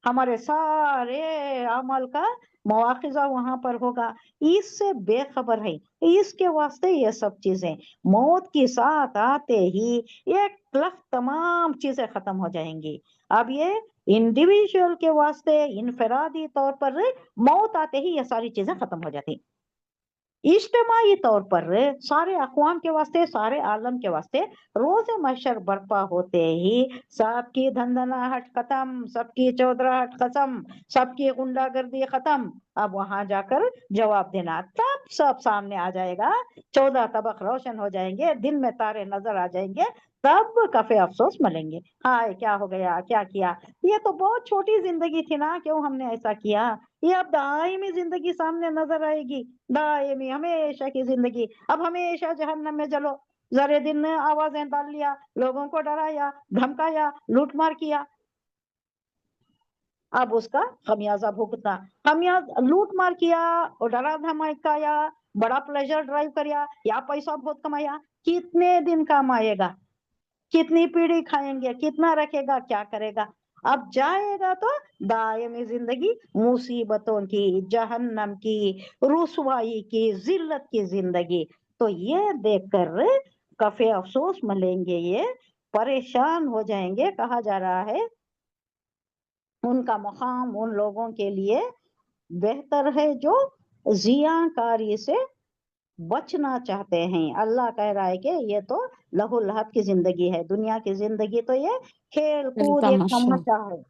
ہمارے سارے عمل کا مواخذہ وہاں پر ہوگا. اس سے بے خبر ہے, اس کے واسطے یہ سب چیزیں موت کی ساتھ آتے ہی ایک لخت تمام چیزیں ختم ہو جائیں گی. اب یہ انڈیویجول کے واسطے انفرادی طور پر موت آتے ہی یہ ساری چیزیں ختم ہو جاتی. اجتماعی طور پر سارے اقوام کے واسطے, سارے عالم کے واسطے روز محشر برپا ہوتے ہی سب کی دھندناہٹ ختم, سب کی چودراہٹ ختم, سب کی غنڈا گردی ختم. اب وہاں جا کر جواب دینا, تب سب سامنے آ جائے گا, 14 طبق روشن ہو جائیں گے, دن میں تارے نظر آ جائیں گے, تب کفے افسوس ملیں گے. ہائے کیا ہو گیا, کیا کیا, یہ تو بہت چھوٹی زندگی تھی نا, کیوں ہم نے ایسا کیا. یہ اب دائمی زندگی سامنے نظر آئے گی, دائمی ہمیشہ کی زندگی. اب ہمیشہ جہنم میں جلو. ذرے دن نے آوازیں ڈال لیا, لوگوں کو ڈرایا, دھمکایا, لوٹ مار کیا, اب اس کا خمیازہ بھگتنا. لوٹ مار کیا اور ڈرا دھمکایا, بڑا پلیجر ڈرائیو کریا, یا پیسہ بہت کمایا, کتنے دن کام آئے گا, کتنی پیڑھی کھائیں گے, کتنا رکھے گا, کیا کرے گا. اب جائے گا تو دائمی زندگی, مصیبتوں کی, جہنم کی, رسوائی کی, ذلت کی زندگی. تو یہ دیکھ کر کفے افسوس ملیں گے, یہ پریشان ہو جائیں گے. کہا جا رہا ہے ان کا مقام ان لوگوں کے لیے بہتر ہے جو زیاں کاری سے بچنا چاہتے ہیں. اللہ کہہ رہا ہے کہ یہ تو لہو لہب کی زندگی ہے, دنیا کی زندگی تو یہ کھیل کود ایک تماشا ہے,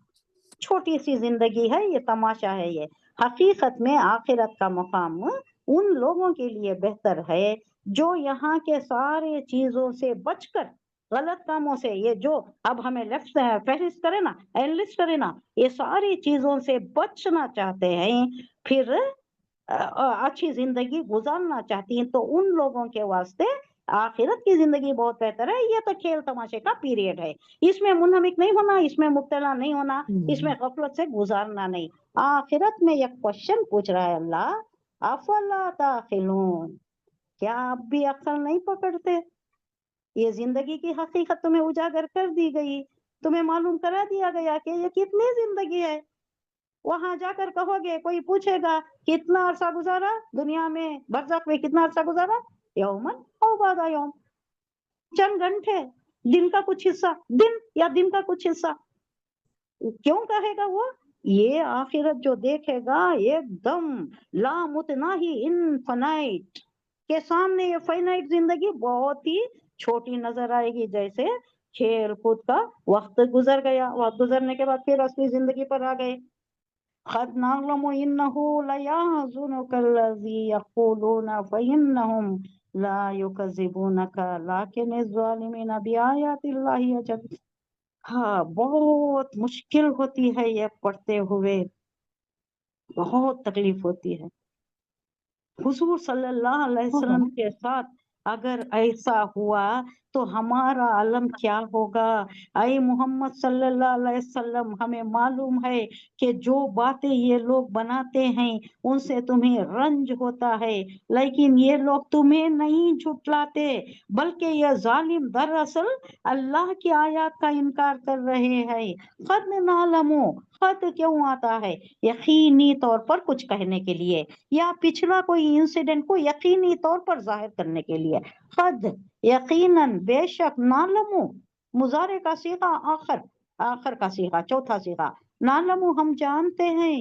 چھوٹی سی زندگی ہے, یہ تماشا ہے. یہ حقیقت میں آخرت کا مقام ان لوگوں کے لیے بہتر ہے جو یہاں کے سارے چیزوں سے بچ کر غلط کاموں سے، یہ جو اب ہمیں لیفٹ فہرست کرے نا، اینلسٹ کرے نا، یہ ساری چیزوں سے بچنا چاہتے ہیں، پھر اچھی زندگی گزارنا چاہتی ہیں، تو ان لوگوں کے واسطے آخرت کی زندگی بہت بہتر ہے۔ یہ تو کھیل تماشے کا پیریڈ ہے، اس میں منہمک نہیں ہونا، اس میں مبتلا نہیں ہونا، اس میں غفلت سے گزارنا نہیں۔ آخرت میں ایک کوشچن پوچھ رہا ہے اللہ، افلا تعقلون، کیا آپ بھی عقل نہیں پکڑتے؟ یہ زندگی کی حقیقت تمہیں اجاگر کر دی گئی، تمہیں معلوم کرا دیا گیا کہ یہ کتنی زندگی ہے۔ وہاں جا کر کہو گے، کوئی پوچھے گا کتنا عرصہ گزارا دنیا میں، برزخ میں کتنا عرصہ گزارا، یومن او بعد یوم، چند گھنٹے، دن کا کچھ حصہ، دن یا دن کا کچھ حصہ۔ کیوں کہے گا وہ؟ یہ آخرت جو دیکھے گا ایک دم لامتناہی انفنائٹ کے سامنے یہ فائنائٹ زندگی بہت ہی چھوٹی نظر آئے گی، جیسے کھیل کود کا وقت گزر گیا، وقت گزرنے کے بعد پھر اصلی زندگی پر آ گئے۔ قد نعلم انه ليحزنك الذي يقولون فانهم لا يكذبونك لكن الظالمين بآيات الله يجحدون۔ ہاں، بہت مشکل ہوتی ہے یہ پڑھتے ہوئے، بہت تکلیف ہوتی ہے۔ حضور صلی اللہ علیہ وسلم کے ساتھ اگر ایسا ہوا تو ہمارا عالم کیا ہوگا؟ اے محمد صلی اللہ علیہ وسلم، ہمیں معلوم ہے کہ جو باتیں یہ لوگ بناتے ہیں ان سے تمہیں رنج ہوتا ہے، لیکن یہ لوگ تمہیں نہیں جھٹلاتے، بلکہ یہ ظالم دراصل اللہ کی آیات کا انکار کر رہے ہیں۔ قد نعلم، قد کیوں آتا ہے؟ یقینی طور پر کچھ کہنے کے لیے، یا پچھلا کوئی انسیڈنٹ کو یقینی طور پر ظاہر کرنے کے لیے۔ قد یقیناً، بے شک، نعلم مضارع کا صیغہ آخر، آخر کا صیغہ، چوتھا صیغہ، نعلم ہم جانتے ہیں،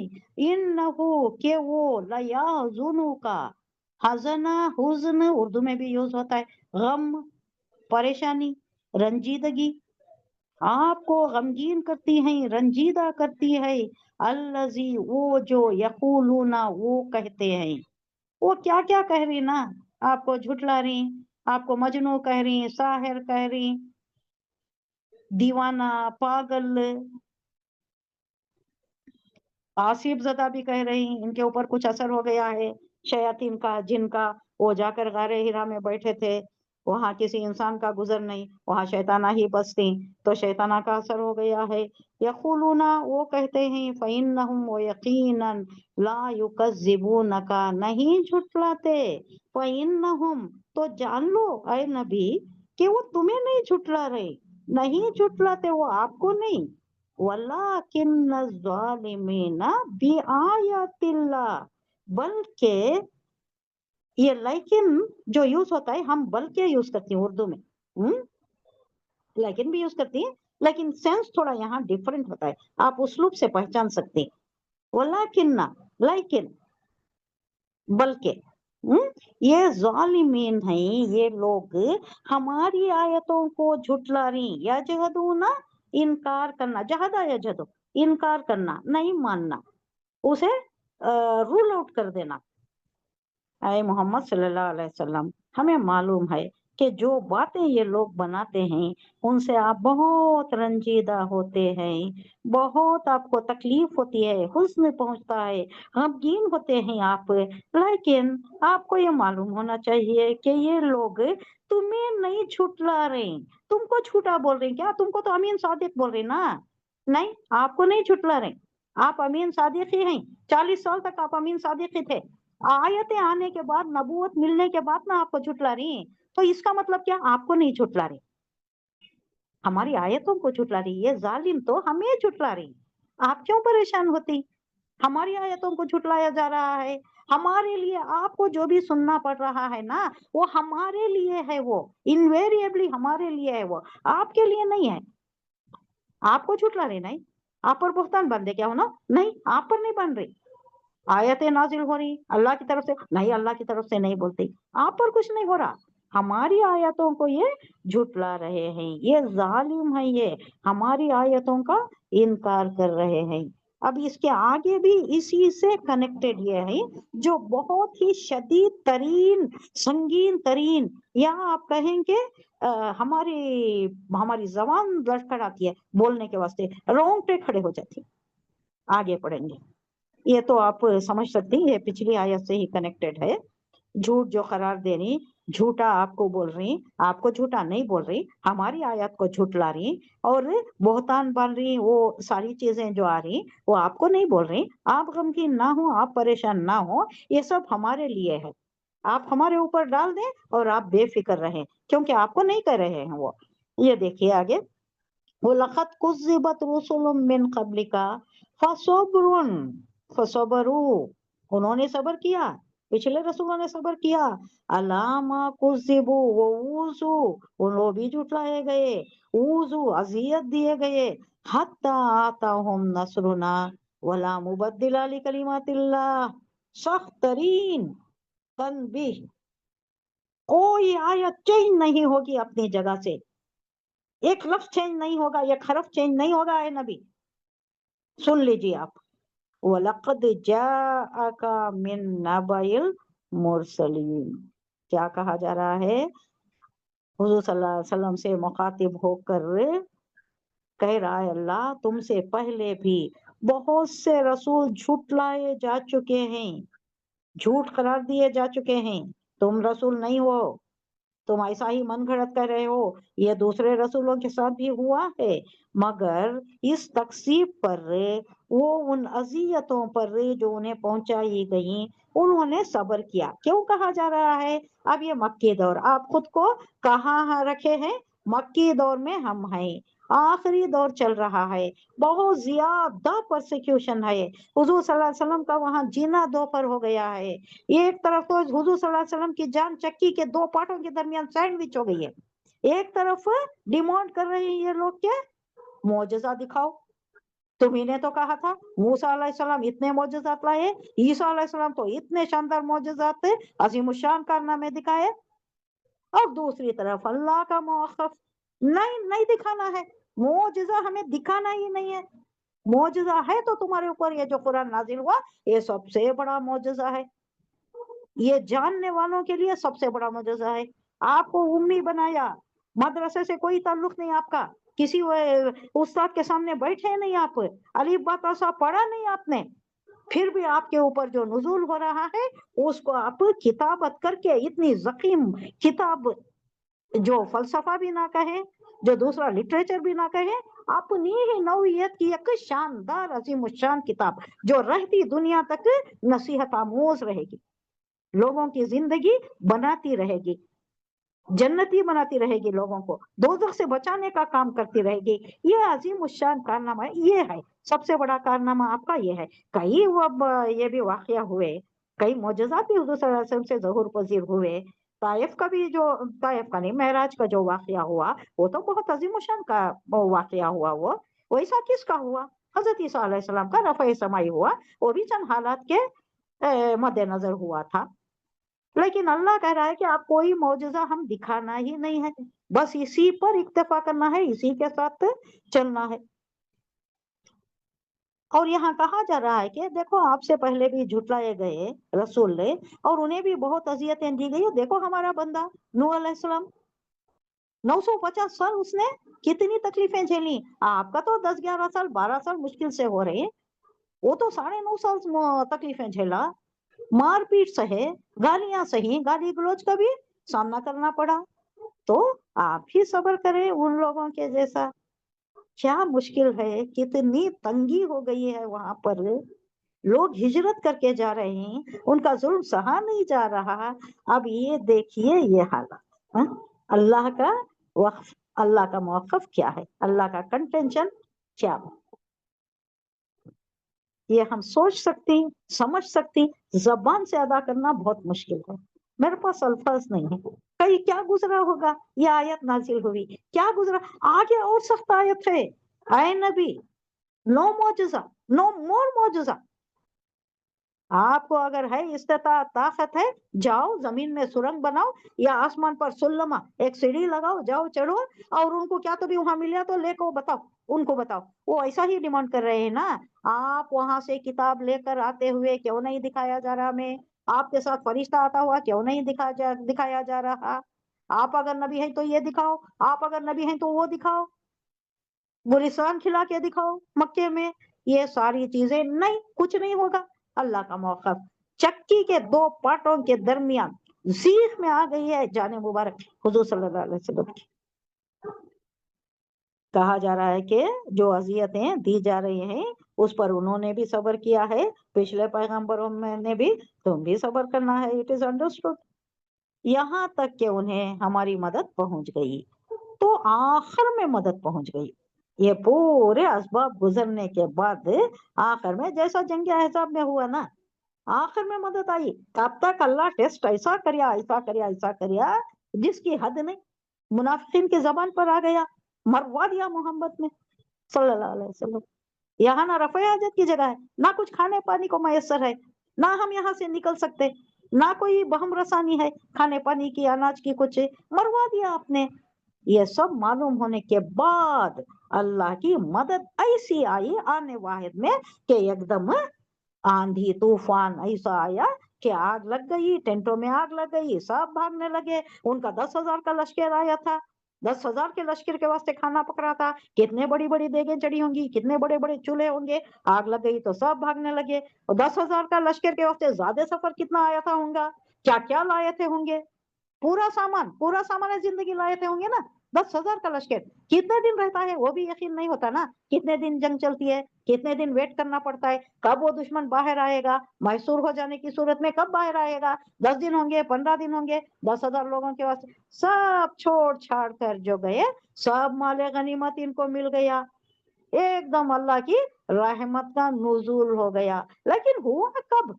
انہو کہ وہ، لیحزنک، حزنا، حزن اردو میں بھی یوز ہوتا ہے، غم، پریشانی، رنجیدگی، آپ کو غمگین کرتی ہیں، رنجیدہ کرتی ہے، الذی، وہ جو، یقولون، وہ کہتے ہیں۔ وہ کیا کیا کہہ رہی نا، آپ کو جھٹلا رہی، آپ کو مجنوں کہہ رہی، ساحر کہہ رہی، دیوانہ، پاگل، آصف زدہ بھی کہہ رہی، ان کے اوپر کچھ اثر ہو گیا ہے شیاطین کا، جن کا، وہ جا کر غار ہرا میں بیٹھے تھے، وہاں کسی انسان کا گزر نہیں، وہاں شیطانہ ہی بستی، تو شیطانہ کا اثر ہو گیا ہے۔ یقولون، وہ کہتے ہیں، فإنہم، وہ یقیناً، لا یکذبونک، نہیں جھٹلاتے، فإنہم، تو جان لو اے نبی کہ وہ تمہیں نہیں جھٹلا رہے، نہیں جھٹلاتے وہ آپ کو نہیں، وَلَٰكِنَّ الظَّالِمِينَ بِآيَاتِ اللَّهِ، بلکہ یہ لیکن جو یوز ہوتا ہے، ہم بلکہ یوز کرتی ہیں اردو میں، لیکن بھی یوز کرتی ہیں، لیکن سینس تھوڑا یہاں ڈیفرنٹ ہوتا ہے، آپ اسلوب سے پہچان سکتے ہیں۔ وَلَٰكِنَّ، لیکن، بلکہ، یہ ظالمین ہیں، یہ لوگ ہماری آیتوں کو جھٹلا رہی، یجحدون، انکار کرنا، جہدا یجحدو، انکار کرنا، نہیں ماننا، اسے رول آؤٹ کر دینا۔ اے محمد صلی اللہ علیہ وسلم، ہمیں معلوم ہے کہ جو باتیں یہ لوگ بناتے ہیں ان سے آپ بہت رنجیدہ ہوتے ہیں، بہت آپ کو تکلیف ہوتی ہے، حزن پہنچتا ہے، غمگین ہوتے ہیں آپ، لیکن آپ کو یہ معلوم ہونا چاہیے کہ یہ لوگ تمہیں نہیں جھٹلا رہے، تم کو جھوٹا بول رہے ہیں کیا؟ تم کو تو امین صادق بول رہے نا، نہیں، آپ کو نہیں جھٹلا رہے، آپ امین صادق ہی ہیں، 40 سال تک آپ امین صادق ہی تھے، آیتیں آنے کے بعد، نبوت ملنے کے بعد نہ آپ کو جھٹلا رہی ہیں، تو اس کا مطلب کیا؟ آپ کو نہیں جھٹلا رہی، ہماری آیتوں کو جھٹلا رہی، یہ ظالم تو ہمیں جھٹلا رہی، آپ کیوں پریشان ہوتی؟ ہماری آیتوں کو جھٹلایا جا رہا ہے، ہمارے لیے آپ کو جو بھی سننا پڑ رہا ہے نا، وہ ہمارے لیے ہے، وہ انویریبلی ہمارے لیے ہے، وہ آپ کے لیے نہیں ہے۔ آپ کو جھٹلا رہے، نہیں، آپ پر بہتان بندے کیا ہونا، نہیں، آپ پر نہیں بن رہی، آیتیں نازل ہو رہی اللہ کی طرف سے، نہیں، اللہ کی طرف سے نہیں بولتی، آپ پر کچھ نہیں ہو رہا، ہماری آیتوں کو یہ جھٹلا رہے ہیں، یہ ظالم ہیں، یہ ہماری آیتوں کا انکار کر رہے ہیں۔ اب اس کے آگے بھی اسی سے کنیکٹڈ یہ ہے جو بہت ہی شدید ترین، سنگین ترین، یا آپ کہیں کہ हमारी जबान लड़खड़ाती है बोलने के वास्ते, रोंगटे खड़े हो जाती है। आगे पढ़ेंगे, ये तो आप समझ सकते हैं, ये पिछली आयत से ही कनेक्टेड है। झूठ जो करार दे रही, झूठा आपको बोल रही, आपको झूठा नहीं बोल रही, हमारी आयत को झूठला रही और बहुतान बन रही, वो सारी चीजें जो आ रही वो आपको नहीं बोल रही। आप गमगीन ना हो, आप परेशान ना हो, ये सब हमारे लिए है। आप हमारे ऊपर डाल दें और आप बेफिक्र रहें, क्योंकि आपको नहीं कर रहे हैं वो। ये देखिए आगे, वो लखत कुज़िबत रुसुलुम मिन क़ब्लिका फसब्रुन फसबरू, उन्होंने सब्र किया, पिछले रसूलों ने सब्र किया। अलामा कुज़िबू वो ऊज़ू, वो भी झुठलाए गए, ऊज़ू अजियत दिए गए, हत्ता आताहुम नसरुना वला मुबद्दिला लिकलिमातिल्लाह, सख्त तरीन तनबीह, कोई आयत चेंज नहीं होगी अपनी जगह से, एक लफ्ज चेंज नहीं होगा, एक हरफ चेंज नहीं होगा। है नबी, सुन लीजिए आप, वलक़द जाअका मिन नबइल मुरसलीन, क्या कहा जा रहा है? हुजूर सल्लल्लाहु अलैहि वसल्लम से मुखातिब होकर कह रहा है अल्लाह, तुमसे पहले भी बहुत से रसूल झूठलाए जा चुके हैं, झूठ करार दिए जा चुके हैं। तुम रसूल नहीं हो, तुम ऐसा ही मन घड़त कर रहे हो, ये दूसरे रसूलों के साथ भी हुआ है। मगर इस तकसीब पर, वो उन अजियतों पर जो उन्हें पहुंचाई गई, उन्होंने सब्र किया। क्यों कहा जा रहा है? अब ये मक्की दौर, आप खुद को कहाँ रखे हैं? मक्की दौर में हम हैं, आखिरी दौर चल रहा है, बहुत ज्यादा परसिक्यूशन है। हुजूर सल्लल्लाहु अलैहि वसल्लम का वहां जीना दोपहर हो गया है। एक तरफ तो हुजूर सल्लल्लाहु अलैहि वसल्लम की जान चक्की के दो पार्टों के दरमियान सैंडविच हो गई है। एक तरफ डिमांड कर रहे हैं ये लोग के मौजज़ा दिखाओ, तुम्ही ने तो कहा था मूसा अलैहिस्सलाम इतने मौजज़ात लाए, ईसा अलैहिस्सलाम तो इतने शानदार मौजज़ात अज़ीमुश्शान कारनामे दिखाए, और दूसरी तरफ अल्लाह का मौक़िफ़, नहीं दिखाना है, मौजज़ा हमें दिखाना ही नहीं है। मौजज़ा है तो तुम्हारे ऊपर ये जो कुरान नाजिल हुआ, ये सबसे बड़ा मौजज़ा है, ये जानने वालों के लिए सबसे बड़ा मौजज़ा है। आपको उम्मी बनाया, मदरसे से कोई ताल्लुक नहीं आपका, किसी उस्ताद के सामने बैठे नहीं आप, अलीफ बा ता सा पढ़ा नहीं आपने, फिर भी आपके ऊपर जो नुज़ूल हो रहा है उसको आप किताबत करके, इतनी ज़कीम किताब जो फलसफा भी ना कहे, जो दूसरा लिटरेचर भी ना कहे, अपनी ही नौइयत की एक शानदार अज़ीमुश्शान किताब जो रहती दुनिया तक नसीहत आमोज रहेगी, लोगों की जिंदगी बनाती रहेगी, जन्नती बनाती रहेगी, लोगों को दोज़ख से बचाने का काम करती रहेगी। ये अज़ीमुश्शान कारनामा है, ये है सबसे बड़ा कारनामा आपका, ये है। कई ये भी वाक़या हुए, कई मौजज़ात भी हुज़ूर सल्लल्लाहु अलैहि वसल्लम से ज़हूर पज़ीर हुए। ताइफ का भी जो, ताइफ का नहीं, महराज का जो वाक़या हुआ, वो तो बहुत अज़ीमुश्शान का वाक़या हुआ। वो वैसा किसका हुआ? हज़रत ईसा अलैहिस्सलाम का रफ़ए समाई हुआ, वो भी चंद हालात के मद्देनज़र हुआ था। लेकिन अल्लाह कह रहा है कि आप कोई मौजज़ा हम दिखाना ही नहीं है, बस इसी पर इक्तफा करना है, इसी के साथ चलना है। और यहाँ कहा जा रहा है कि देखो, आपसे पहले भी झुटलाए गए रसूल ने, और उन्हें भी बहुत अजियतें दी गई। देखो हमारा बंदा नूह अलैहिस्सलाम, 950 साल उसने कितनी तकलीफें झेली। आपका तो 10-11 साल 12 साल मुश्किल से हो रहे, वो तो 9.5 साल तकलीफें झेला, मारपीट सहे, गालियां सही, गाली गलौज का भी सामना करना पड़ा। तो आप ही सब्र करें उन लोगों के जैसा। क्या मुश्किल है, कितनी तंगी हो गई है वहां पर, लोग हिजरत करके जा रहे हैं, उनका जुल्म सहा नहीं जा रहा। अब ये देखिए ये हालत, हाँ? अल्लाह का वक्फ, अल्लाह का मौक़िफ़ क्या है, अल्लाह का कंटेंशन क्या है, ये हम सोच सकते हैं, समझ सकते हैं, ज़बान से अदा करना बहुत मुश्किल है, मेरे पास अल्फाज नहीं है। कहीं क्या गुजरा होगा, ये आयत नाजिल हुई, क्या गुजरा, आगे और सख्त आयत है, आए नबी, नो मौजज़ा, नो मोर मौजज़ा। आपको अगर है इस्तिताअत, ताकत है, जाओ जमीन में सुरंग बनाओ या आसमान पर सुल्लमा एक सीढ़ी लगाओ, जाओ चढ़ो, और उनको क्या कभी वहां मिला तो लेको बताओ, उनको बताओ। वो ऐसा ही डिमांड कर रहे हैं ना, आप वहां से किताब लेकर आते हुए क्यों नहीं दिखाया जा रहा हमें? आपके साथ फरिश्ता आता हुआ क्यों नहीं दिखाया जा रहा? آپ اگر نبی ہیں تو یہ دکھاؤ، آپ اگر نبی ہیں تو وہ دکھاؤ، وہ رسوان کھلا کے دکھاؤ مکے میں، یہ ساری چیزیں نہیں، کچھ نہیں ہوگا۔ اللہ کا موقف چکی کے دو پاٹوں کے درمیان سیخ میں آ گئی ہے جان مبارک حضور صلی اللہ علیہ وسلم کی۔ کہا جا رہا ہے کہ جو اذیتیں دی جا رہی ہیں اس پر انہوں نے بھی صبر کیا ہے، پچھلے پیغمبروں میں نے بھی، تم بھی صبر کرنا ہے، اٹ از انڈرسٹوڈ، یہاں تک کہ انہیں ہماری مدد پہنچ گئی۔ تو آخر میں مدد پہنچ گئی، یہ پورے اسباب گزرنے کے بعد آخر میں جیسا جنگ احزاب میں ہوا نا، آخر میں مدد آئی۔ کب تک اللہ ٹیسٹ ایسا کریا ایسا کریا ایسا کریا جس کی حد نہیں، منافقین کی زبان پر آ گیا، مروا دیا محمد نے صلی اللہ علیہ وسلم۔ یہاں نہ رفع حاجت کی جگہ ہے، نہ کچھ کھانے پانی کو میسر ہے، نہ ہم یہاں سے نکل سکتے، نہ کوئی بہم رسانی ہے کھانے پانی کی، اناج کی، کچھ مروا دیا آپ نے۔ یہ سب معلوم ہونے کے بعد اللہ کی مدد ایسی آئی آنے واحد میں کہ ایک دم آندھی طوفان ایسا آیا کہ آگ لگ گئی، ٹینٹوں میں آگ لگ گئی، سب بھاگنے لگے۔ ان کا 10,000 کا لشکر آیا تھا، 10,000 کے لشکر کے واسطے کھانا پکڑا تھا، کتنے بڑی بڑی دیگیں چڑھی ہوں گی، کتنے بڑے بڑے چولہے ہوں گے، آگ لگ گئی تو سب بھاگنے لگے۔ اور 10,000 کا لشکر کے واسطے زیادہ سفر کتنا آیا تھا ہوں گا، کیا کیا لائے تھے ہوں گے، پورا سامان زندگی لائے تھے ہوں گے نا۔ 10,000 کا لشکر کتنے دن رہتا ہے وہ بھی یقین نہیں ہوتا نا، کتنے دن جنگ چلتی ہے، کتنے دن ویٹ کرنا پڑتا ہے، کب وہ دشمن باہر آئے گا، محصور ہو جانے کی صورت میں کب باہر آئے گا، 10 دن ہوں گے، 15 دن ہوں گے، 10,000 لوگوں کے واسطے سب چھوڑ چھاڑ کر جو گئے، سب مال غنیمت ان کو مل گیا، ایک دم اللہ کی رحمت کا نزول ہو گیا۔ لیکن ہوا کب؟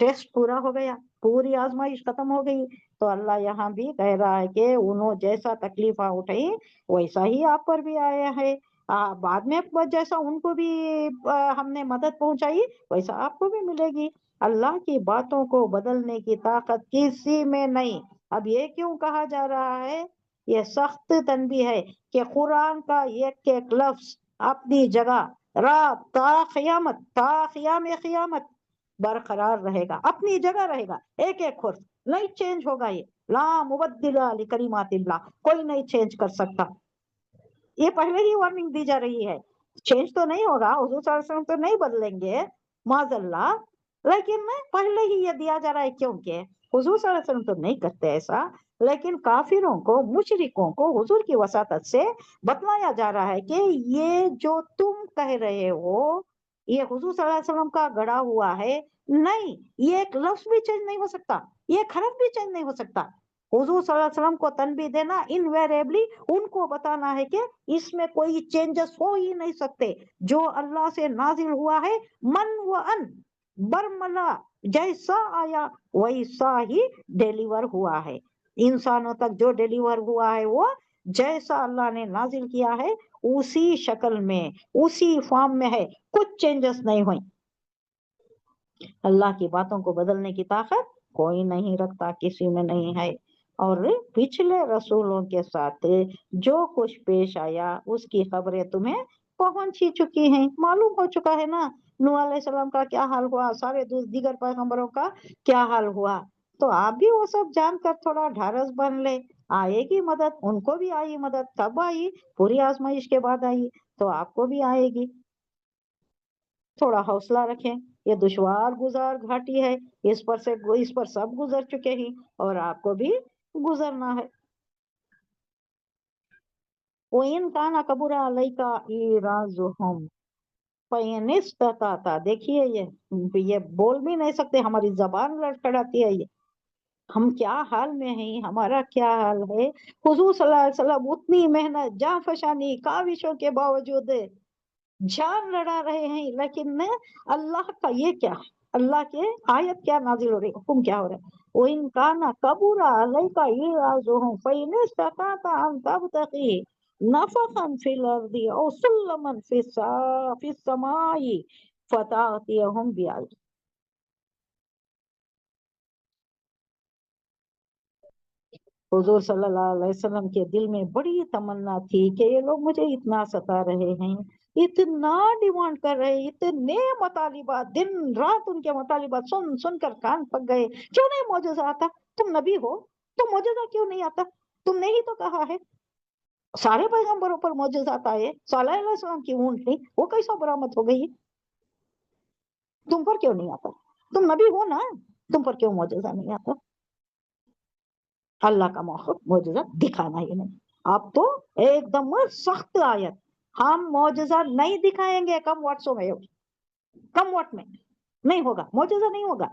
ٹیسٹ پورا ہو گیا، پوری آزمائش ختم ہو گئی۔ تو اللہ یہاں بھی کہہ رہا ہے کہ انہوں جیسا تکلیفیں اٹھائی ویسا ہی آپ پر بھی آیا ہے، بعد میں جیسا ان کو بھی ہم نے مدد پہنچائی ویسا آپ کو بھی ملے گی۔ اللہ کی باتوں کو بدلنے کی طاقت کسی میں نہیں۔ اب یہ کیوں کہا جا رہا ہے؟ یہ سخت تنبیہ ہے کہ قرآن کا ایک ایک لفظ اپنی جگہ رات تا قیامت، تا قیام قیامت برقرار رہے گا، اپنی جگہ رہے گا، ایک ایک حرف نہیں چینج ہوگا۔ یہ لا مبدل لکلمات اللہ، کوئی نہیں چینج کر سکتا۔ یہ پہلے ہی وارننگ دی جا رہی ہے، چینج تو نہیں ہوگا، حضور صلی اللہ علیہ وسلم تو نہیں بدلیں گے معاذ اللہ، لیکن پہلے ہی یہ دیا جا رہا ہے کیونکہ حضور صلی اللہ علیہ وسلم تو نہیں کرتے ایسا، لیکن کافروں کو، مشرکوں کو حضور کی وساطت سے بتلایا جا رہا ہے کہ یہ جو تم کہہ رہے ہو یہ حضور صلی اللہ علیہ وسلم کا گڑا ہوا ہے، نہیں، یہ ایک لفظ بھی چینج نہیں ہو سکتا، یہ حرف بھی چینج نہیں ہو سکتا۔ حضور صلی اللہ علیہ وسلم کو تنبیہ دینا انویریبلی ان کو بتانا ہے کہ اس میں کوئی چینجز ہو ہی نہیں سکتے، جو اللہ سے نازل ہوا ہے من و ان برملا، جیسا آیا ویسا ہی ڈیلیور ہوا ہے، انسانوں تک جو ڈیلیور ہوا ہے وہ جیسا اللہ نے نازل کیا ہے اسی شکل میں، اسی فارم میں ہے، کچھ چینجز نہیں ہوئی۔ اللہ کی باتوں کو بدلنے کی طاقت کوئی نہیں رکھتا، کسی میں نہیں ہے۔ اور پچھلے رسولوں کے ساتھ جو کچھ پیش آیا اس کی خبریں تمہیں پہنچ ہی چکی ہیں، معلوم ہو چکا ہے نا، نوح علیہ السلام کا کیا حال ہوا، سارے دیگر پیغمبروں کا کیا حال ہوا۔ تو آپ بھی وہ سب جان کر تھوڑا ڈھارس بن لے، آئے گی مدد، ان کو بھی آئی مدد، کب آئی؟ پوری آزمائش کے بعد آئی، تو آپ کو بھی آئے گی۔ تھوڑا حوصلہ رکھیں، یہ دشوار گزار گھاٹی ہے، اس پر سب گزر چکے ہیں اور آپ کو بھی گزرنا ہے۔ وَإِن كَانَ كَبُرَ عَلَيْكَ إِعْرَاضُهُمْ فَإِنِ اسْتَطَعْتَ، دیکھیے یہ بول بھی نہیں سکتے، ہماری زبان لڑکھڑاتی ہے، یہ ہم کیا حال میں ہیں، ہمارا کیا حال ہے۔ حضور صلی اللہ علیہ وسلم اتنی محنت، جاں فشانی، کاوشوں کے باوجود جان لڑا رہے ہیں، لیکن اللہ کا یہ کیا، اللہ کے آیت کیا نازل ہو رہی، حکم کیا ہو رہا ہے۔ وَإِن كَانَ كَبُرَ عَلَيْكَ إِعْرَاضُهُمْ فَإِنِ اسْتَطَعْتَ أَن تَبْتَغِيَ نَفَقًا فِي الْأَرْضِ أَوْ سُلَّمًا فِي السَّمَاءِ فَتَأْتِيَهُم بِآيَةٍ۔ حضور صلی اللہ علیہ وسلم کے دل میں بڑی تمنا تھی کہ یہ لوگ مجھے اتنا ستا رہے ہیں، اتنا ڈیمانڈ کر رہے ہیں، اتنے مطالبات، دن رات ان کے مطالبات سن سن کر کان پک گئے، کیوں نہیں معجزہ آتا؟ تم نبی ہو، तो मौजज़ा क्यों नहीं आता? तुमने ही तो कहा है, सारे पैगंबरों पर मौजज़ात आए, सालेह अलैहिस्सलाम की ऊँट थी, वो कैसा बरामद हो गई? तुम पर क्यों नहीं आता? तुम नबी हो ना, तुम पर क्यों मौजज़ा नहीं आता? अल्लाह का मौजज़ा दिखाना ही नहीं। आप तो एकदम सख्त आयत, हम मौजज़ा नहीं दिखाएंगे कम व्हाट्सो में, कम व्हाट में नहीं होगा, मौजज़ा नहीं होगा।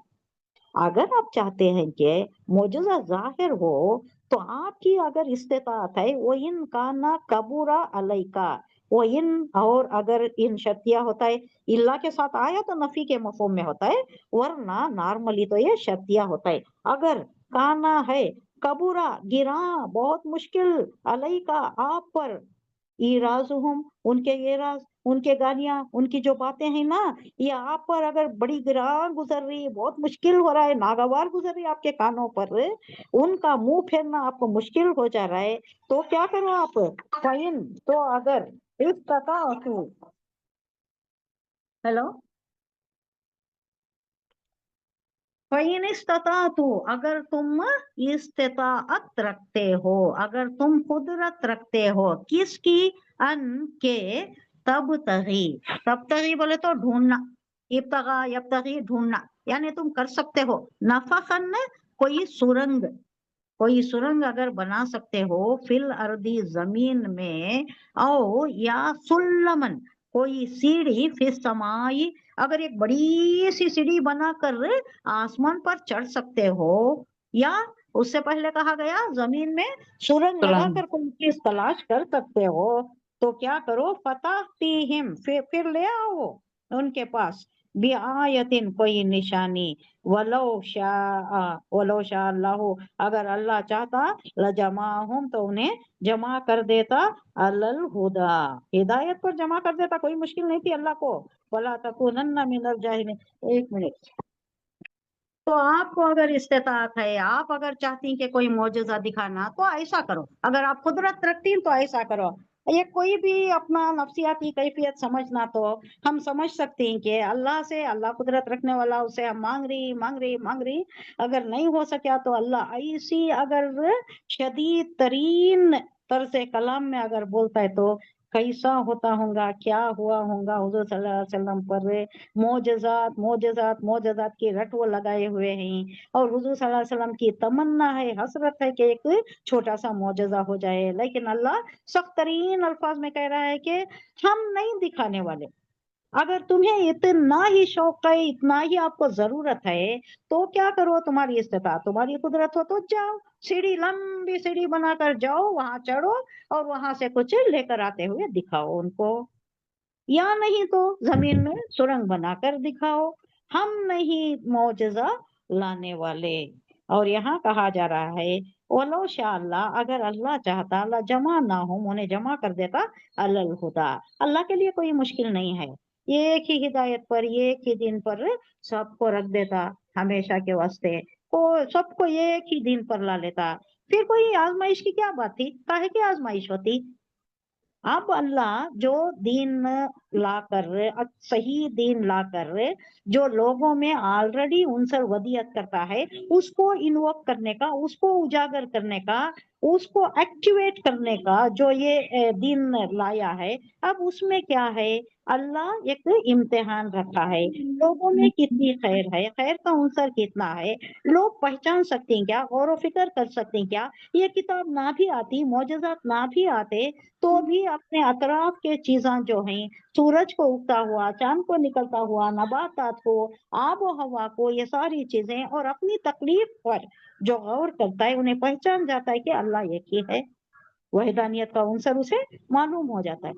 अगर आप चाहते हैं कि मौजज़ा ज़ाहिर हो, तो आपकी अगर इस्तिताअत है, वो इन काना कबूरा अलैका, वो इन, और अगर इन शर्तिया होता है, इल्ला के साथ आया तो नफी के मफहूम में होता है, वरना नॉर्मली तो ये शर्तिया होता है। अगर काना है, कबूरा गिरा, बहुत मुश्किल, अलैका आप पर, इराजुहुम उनके एराज, उनके गालियां, उनकी जो बातें हैं ना, ये आप पर अगर बड़ी गिरान गुजर रही है, बहुत मुश्किल हो रहा है, नागवार गुजर रही है आपके कानों पर, उनका मुंह फेरना आपको मुश्किल हो जा रहा है, तो क्या करो आप? फाइन, तो अगर इस्तताअतु, हेलो, फाइन इस्तताअतु, अगर तुम इस्तिताअत रखते हो, अगर तुम कुदरत रखते हो, किसकी? अन के, तब तगी बोले तो ढूंढना, इब्तगा यब्तगी ढूंढना, यानी तुम कर सकते हो। नफखन, कोई सुरंग अगर बना सकते हो, फिल अर्दी जमीन में, औ या सुल्लमन कोई सीढ़ी, फिस समाई अगर एक बड़ी सी सीढ़ी बनाकर आसमान पर चढ़ सकते हो, या उससे पहले कहा गया जमीन में सुरंग लगाकर कोई चीज तलाश कर सकते हो, तो क्या करो? फताहतीहिम, फिर ले आओ उनके पास, बिआयतिन कोई निशानी, वलो शाह अल्लाह, अगर अल्लाह चाहता, लजमाहुम तो उन्हें जमा कर देता, अलल हुदा, हिदायत पर जमा कर देता, कोई मुश्किल नहीं थी अल्लाह को। वला तकुनन्ना मिनल जाहिलीन, एक मिनट। तो आपको अगर इस्तिताअत है, आप अगर चाहती कि कोई मौजज़ा दिखाना, तो ऐसा करो, अगर आप कुदरत रखती तो ऐसा करो। ये कोई भी अपना नफ्सियाती कैफियत समझना, तो हम समझ सकते हैं कि अल्लाह से, अल्लाह कुदरत रखने वाला, उसे हम मांग रही, अगर नहीं हो सका तो अल्लाह ऐसी अगर शदीद तरीन तर्ज कलाम में अगर बोलता है, तो कैसा होता होगा, क्या हुआ होगा हुजूर सल्लल्लाहु अलैहि वसल्लम पर मोजज़ात की रट वो लगाए हुए हैं, और हुजूर सल्लल्लाहु अलैहि वसल्लम की तमन्ना है, हसरत है कि एक छोटा सा मोजज़ा हो जाए, लेकिन अल्लाह सख्त तरीन अल्फाज में कह रहा है कि हम नहीं दिखाने वाले। अगर तुम्हें इतना ही शौक है, इतना ही आपको जरूरत है, तो क्या करो? तुम्हारी इस्तिताअत, तुम्हारी कुदरत हो तो जाओ, सीढ़ी, लंबी सीढ़ी बनाकर जाओ, वहां चढ़ो, और वहां से कुछ लेकर आते हुए दिखाओ उनको, या नहीं तो जमीन में सुरंग बनाकर दिखाओ। हम नहीं मौजज़ा लाने वाले। और यहाँ कहा जा रहा है, वलो शाह अल्लाह, अगर अल्लाह चाहता, अल्लाह जमा ना हो, उन्हें जमा कर देता, अलल हुदा, अल्लाह के लिए कोई मुश्किल नहीं है, एक ही हिदायत पर, एक ही दिन पर सबको रख देता, हमेशा के वास्ते, को सबको एक ही दिन पर ला लेता, फिर कोई आजमाइश की क्या बात थी? काहे की आजमाइश होती? अब अल्लाह जो दीन लाकर, सही दीन लाकर, जो लोगों में ऑलरेडी उनसे वदियत करता है, उसको इन्वोक करने का, उसको उजागर करने का, उसको एक्टिवेट करने का जो ये दीन लाया है, अब उसमें क्या है? अल्लाह एक इम्तिहान रखा है, लोगों में कितनी खैर है, खैर का अंसर कितना है, लोग पहचान सकते हैं क्या, गौर व फिक्र कर सकते हैं क्या? ये किताब ना भी आती, मौजज़ात ना भी आते, तो भी अपने अतराफ के चीज़ां जो हैं, सूरज को उगता हुआ, चांद को निकलता हुआ, नबातात को, आबो हवा को, ये सारी चीजें, और अपनी तकलीफ पर जो गौर करता है, उन्हें पहचान जाता है कि अल्लाह एक ही है, वहदानियत का उनसर उसे मालूम हो जाता है,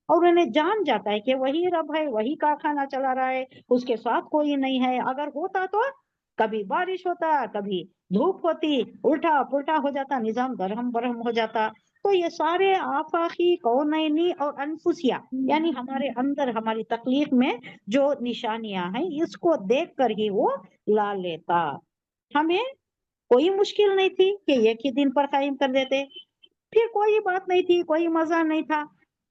और उन्हें जान जाता है कि वही रब है, वही कारखाना चला रहा है, उसके साथ कोई नहीं है। अगर होता तो कभी बारिश होता, कभी धूप होती, उल्टा पुल्टा हो जाता, निजाम दरहम बरहम हो जाता। तो ये सारे आफाकी, कौनैनी और अनफुसिया, यानी हमारे अंदर, हमारी तकलीफ में जो निशानियां हैं, इसको देख कर ही वो ला लेता। हमें कोई मुश्किल नहीं थी कि एक ही दिन पर कायम कर देते, फिर कोई बात नहीं थी, कोई मजा नहीं था,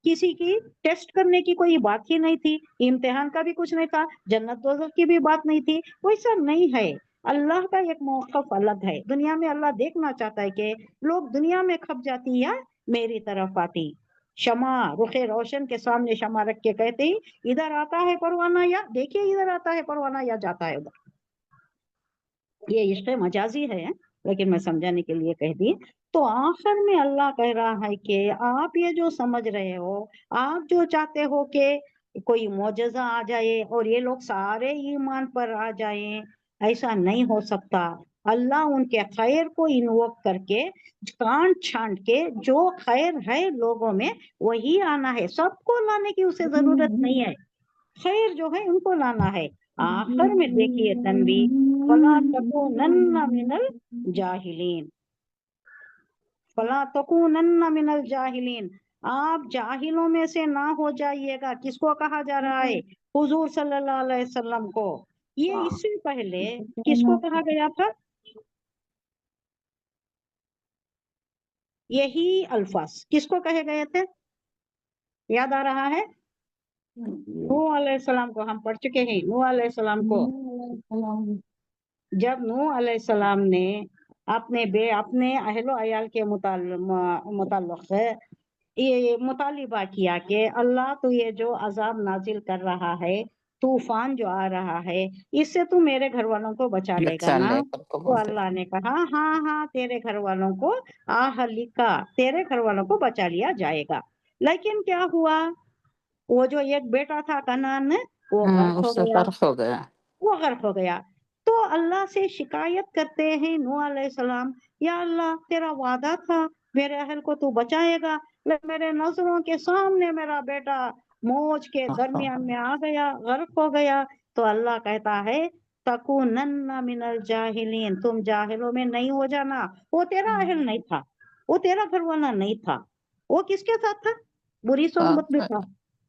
किसी की टेस्ट करने की कोई बात ही नहीं थी, इम्तिहान का भी कुछ नहीं था, जन्नत दोज़ख की भी बात नहीं थी, वैसा नहीं है। اللہ کا ایک موقف الگ ہے. دنیا میں اللہ دیکھنا چاہتا ہے کہ لوگ دنیا میں کھپ جاتی یا میری طرف آتی. شمع رخ روشن کے سامنے شمع رکھ کے کہتے ہی ادھر آتا ہے پروانہ یا دیکھیے ادھر آتا ہے پروانہ یا جاتا ہے ادھر. یہ عشق مجازی ہے لیکن میں سمجھانے کے لیے کہہ دی. تو آخر میں اللہ کہہ رہا ہے کہ آپ یہ جو سمجھ رہے ہو، آپ جو چاہتے ہو کہ کوئی معجزہ آ جائے اور یہ لوگ سارے ایمان پر آ جائیں، ایسا نہیں ہو سکتا. اللہ ان کے خیر کو انووک کر کے کانٹ چھانٹ کے جو خیر ہے لوگوں میں وہی آنا ہے. سب کو لانے کی اسے ضرورت نہیں ہے، خیر جو ہے ان کو لانا ہے. آخر میں دیکھیے تنبیہ فَلَا تَكُونَنَّ مِنَ الْجَاهِلِينَ، فَلَا تَكُونَنَّ مِنَ الْجَاهِلِينَ، آپ جاہلوں میں سے نہ ہو جائیے گا. کس کو کہا جا رہا ہے؟ حضور صلی اللہ علیہ وسلم کو. یہ اس سے پہلے کس کو کہا گیا تھا؟ یہی الفاظ کس کو کہے گئے تھے؟ یاد آ رہا ہے؟ نوح علیہ السلام کو. ہم پڑھ چکے ہیں نوح علیہ السلام کو. جب نوح علیہ السلام نے اپنے اہل و عیال کے متعلق یہ مطالبہ کیا کہ اللہ تو یہ جو عذاب نازل کر رہا ہے، طوفان جو آ رہا ہے، اس سے تو میرے گھر والوں کو بچا لے گا نا؟ تو اللہ نے کہا ہاں تیرے گھر والوں کو تیرے گھر والوں کو بچا لیا جائے گا. لیکن کیا ہوا؟ وہ جو ایک بیٹا تھا کنعان، وہ غرق ہو گیا. وہ غرق ہو گیا. تو اللہ سے شکایت کرتے ہیں نوح علیہ السلام، یا اللہ تیرا وعدہ تھا میرے اہل کو تو بچائے گا، میرے نظروں کے سامنے میرا بیٹا موج کے درمیان میں آ گیا، غرق ہو گیا. تو اللہ کہتا ہے تَكُونَنَّ مِنَ الْجَاهِلِينَ، تم جاہلوں میں نہیں ہو جانا. وہ تیرا اہل نہیں تھا، وہ تیرا گھر والا نہیں تھا. وہ کس کے ساتھ تھا؟ بری صحبت میں تھا،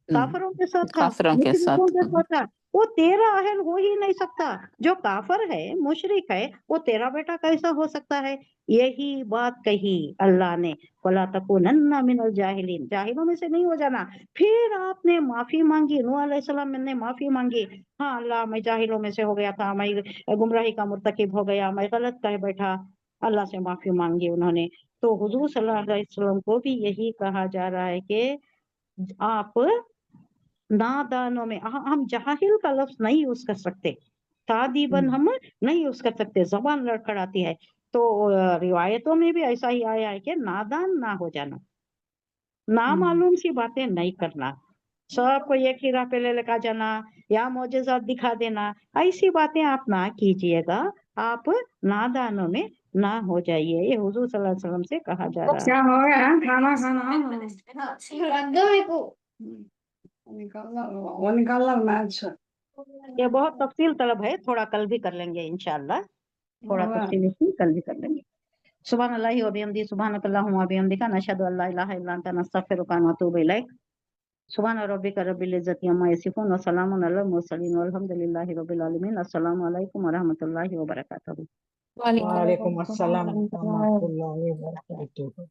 کافروں کے ساتھ تھا، مشرکوں کے ساتھ تھا. وہ تیرا اہل ہو ہی نہیں سکتا. جو کافر ہے، مشرک ہے، وہ تیرا بیٹا کیسا ہو سکتا ہے؟ یہی بات کہی اللہ نے وَلَا تَكُونَنَّ مِنَ الْجَاهِلِينَ، جاہلوں میں سے نہیں ہو جانا. پھر آپ نے معافی مانگی، نوح علیہ السلام نے معافی مانگی. ہاں اللہ میں جاہلوں میں سے ہو گیا تھا، میں گمراہی کا مرتکب ہو گیا، میں غلط کہہ بیٹھا. اللہ سے معافی مانگی انہوں نے. تو حضور صلی اللہ علیہ وسلم کو بھی یہی کہا جا رہا ہے کہ آپ نادانوں میں، ہم جاہل کا لفظ نہیں یوز کر سکتے، تعدیباً ہم نہیں یوز کر سکتے، زبان لڑکھڑاتی ہے. تو روایتوں میں بھی ایسا ہی آیا ہے کہ نادان نہ ہو جانا، نامعلوم سی باتیں نہیں کرنا، سب کو ایک ہی راہ پہ لے کر جانا یا معجزات دکھا دینا، ایسی باتیں آپ نہ کیجئے گا. آپ نادانوں میں نہ ہو جائیے. یہ حضور صلی اللہ علیہ وسلم سے کہا جا رہا ہے. کیا ہو گیا؟ کھانا وہ نکالنا میچ. یہ بہت تفصیل طلب ہے، تھوڑا کل بھی کر لیں گے انشاءاللہ، تھوڑا تفصیل اس کی کل بھی کر لیں گے. سبحان اللہ و بحمدہ، سبحانک اللہم و بحمدک، نشہد ان لا الہ الا انت، نستغفرک و نتوب الیک. سبحان ربک رب العزۃ عما یصفون وسلام علی المرسلین والحمد للہ رب العالمین. السلام علیکم و رحمۃ اللہ وبرکاتہ. وعلیکم السلام ورحمۃ اللہ وبرکاتہ.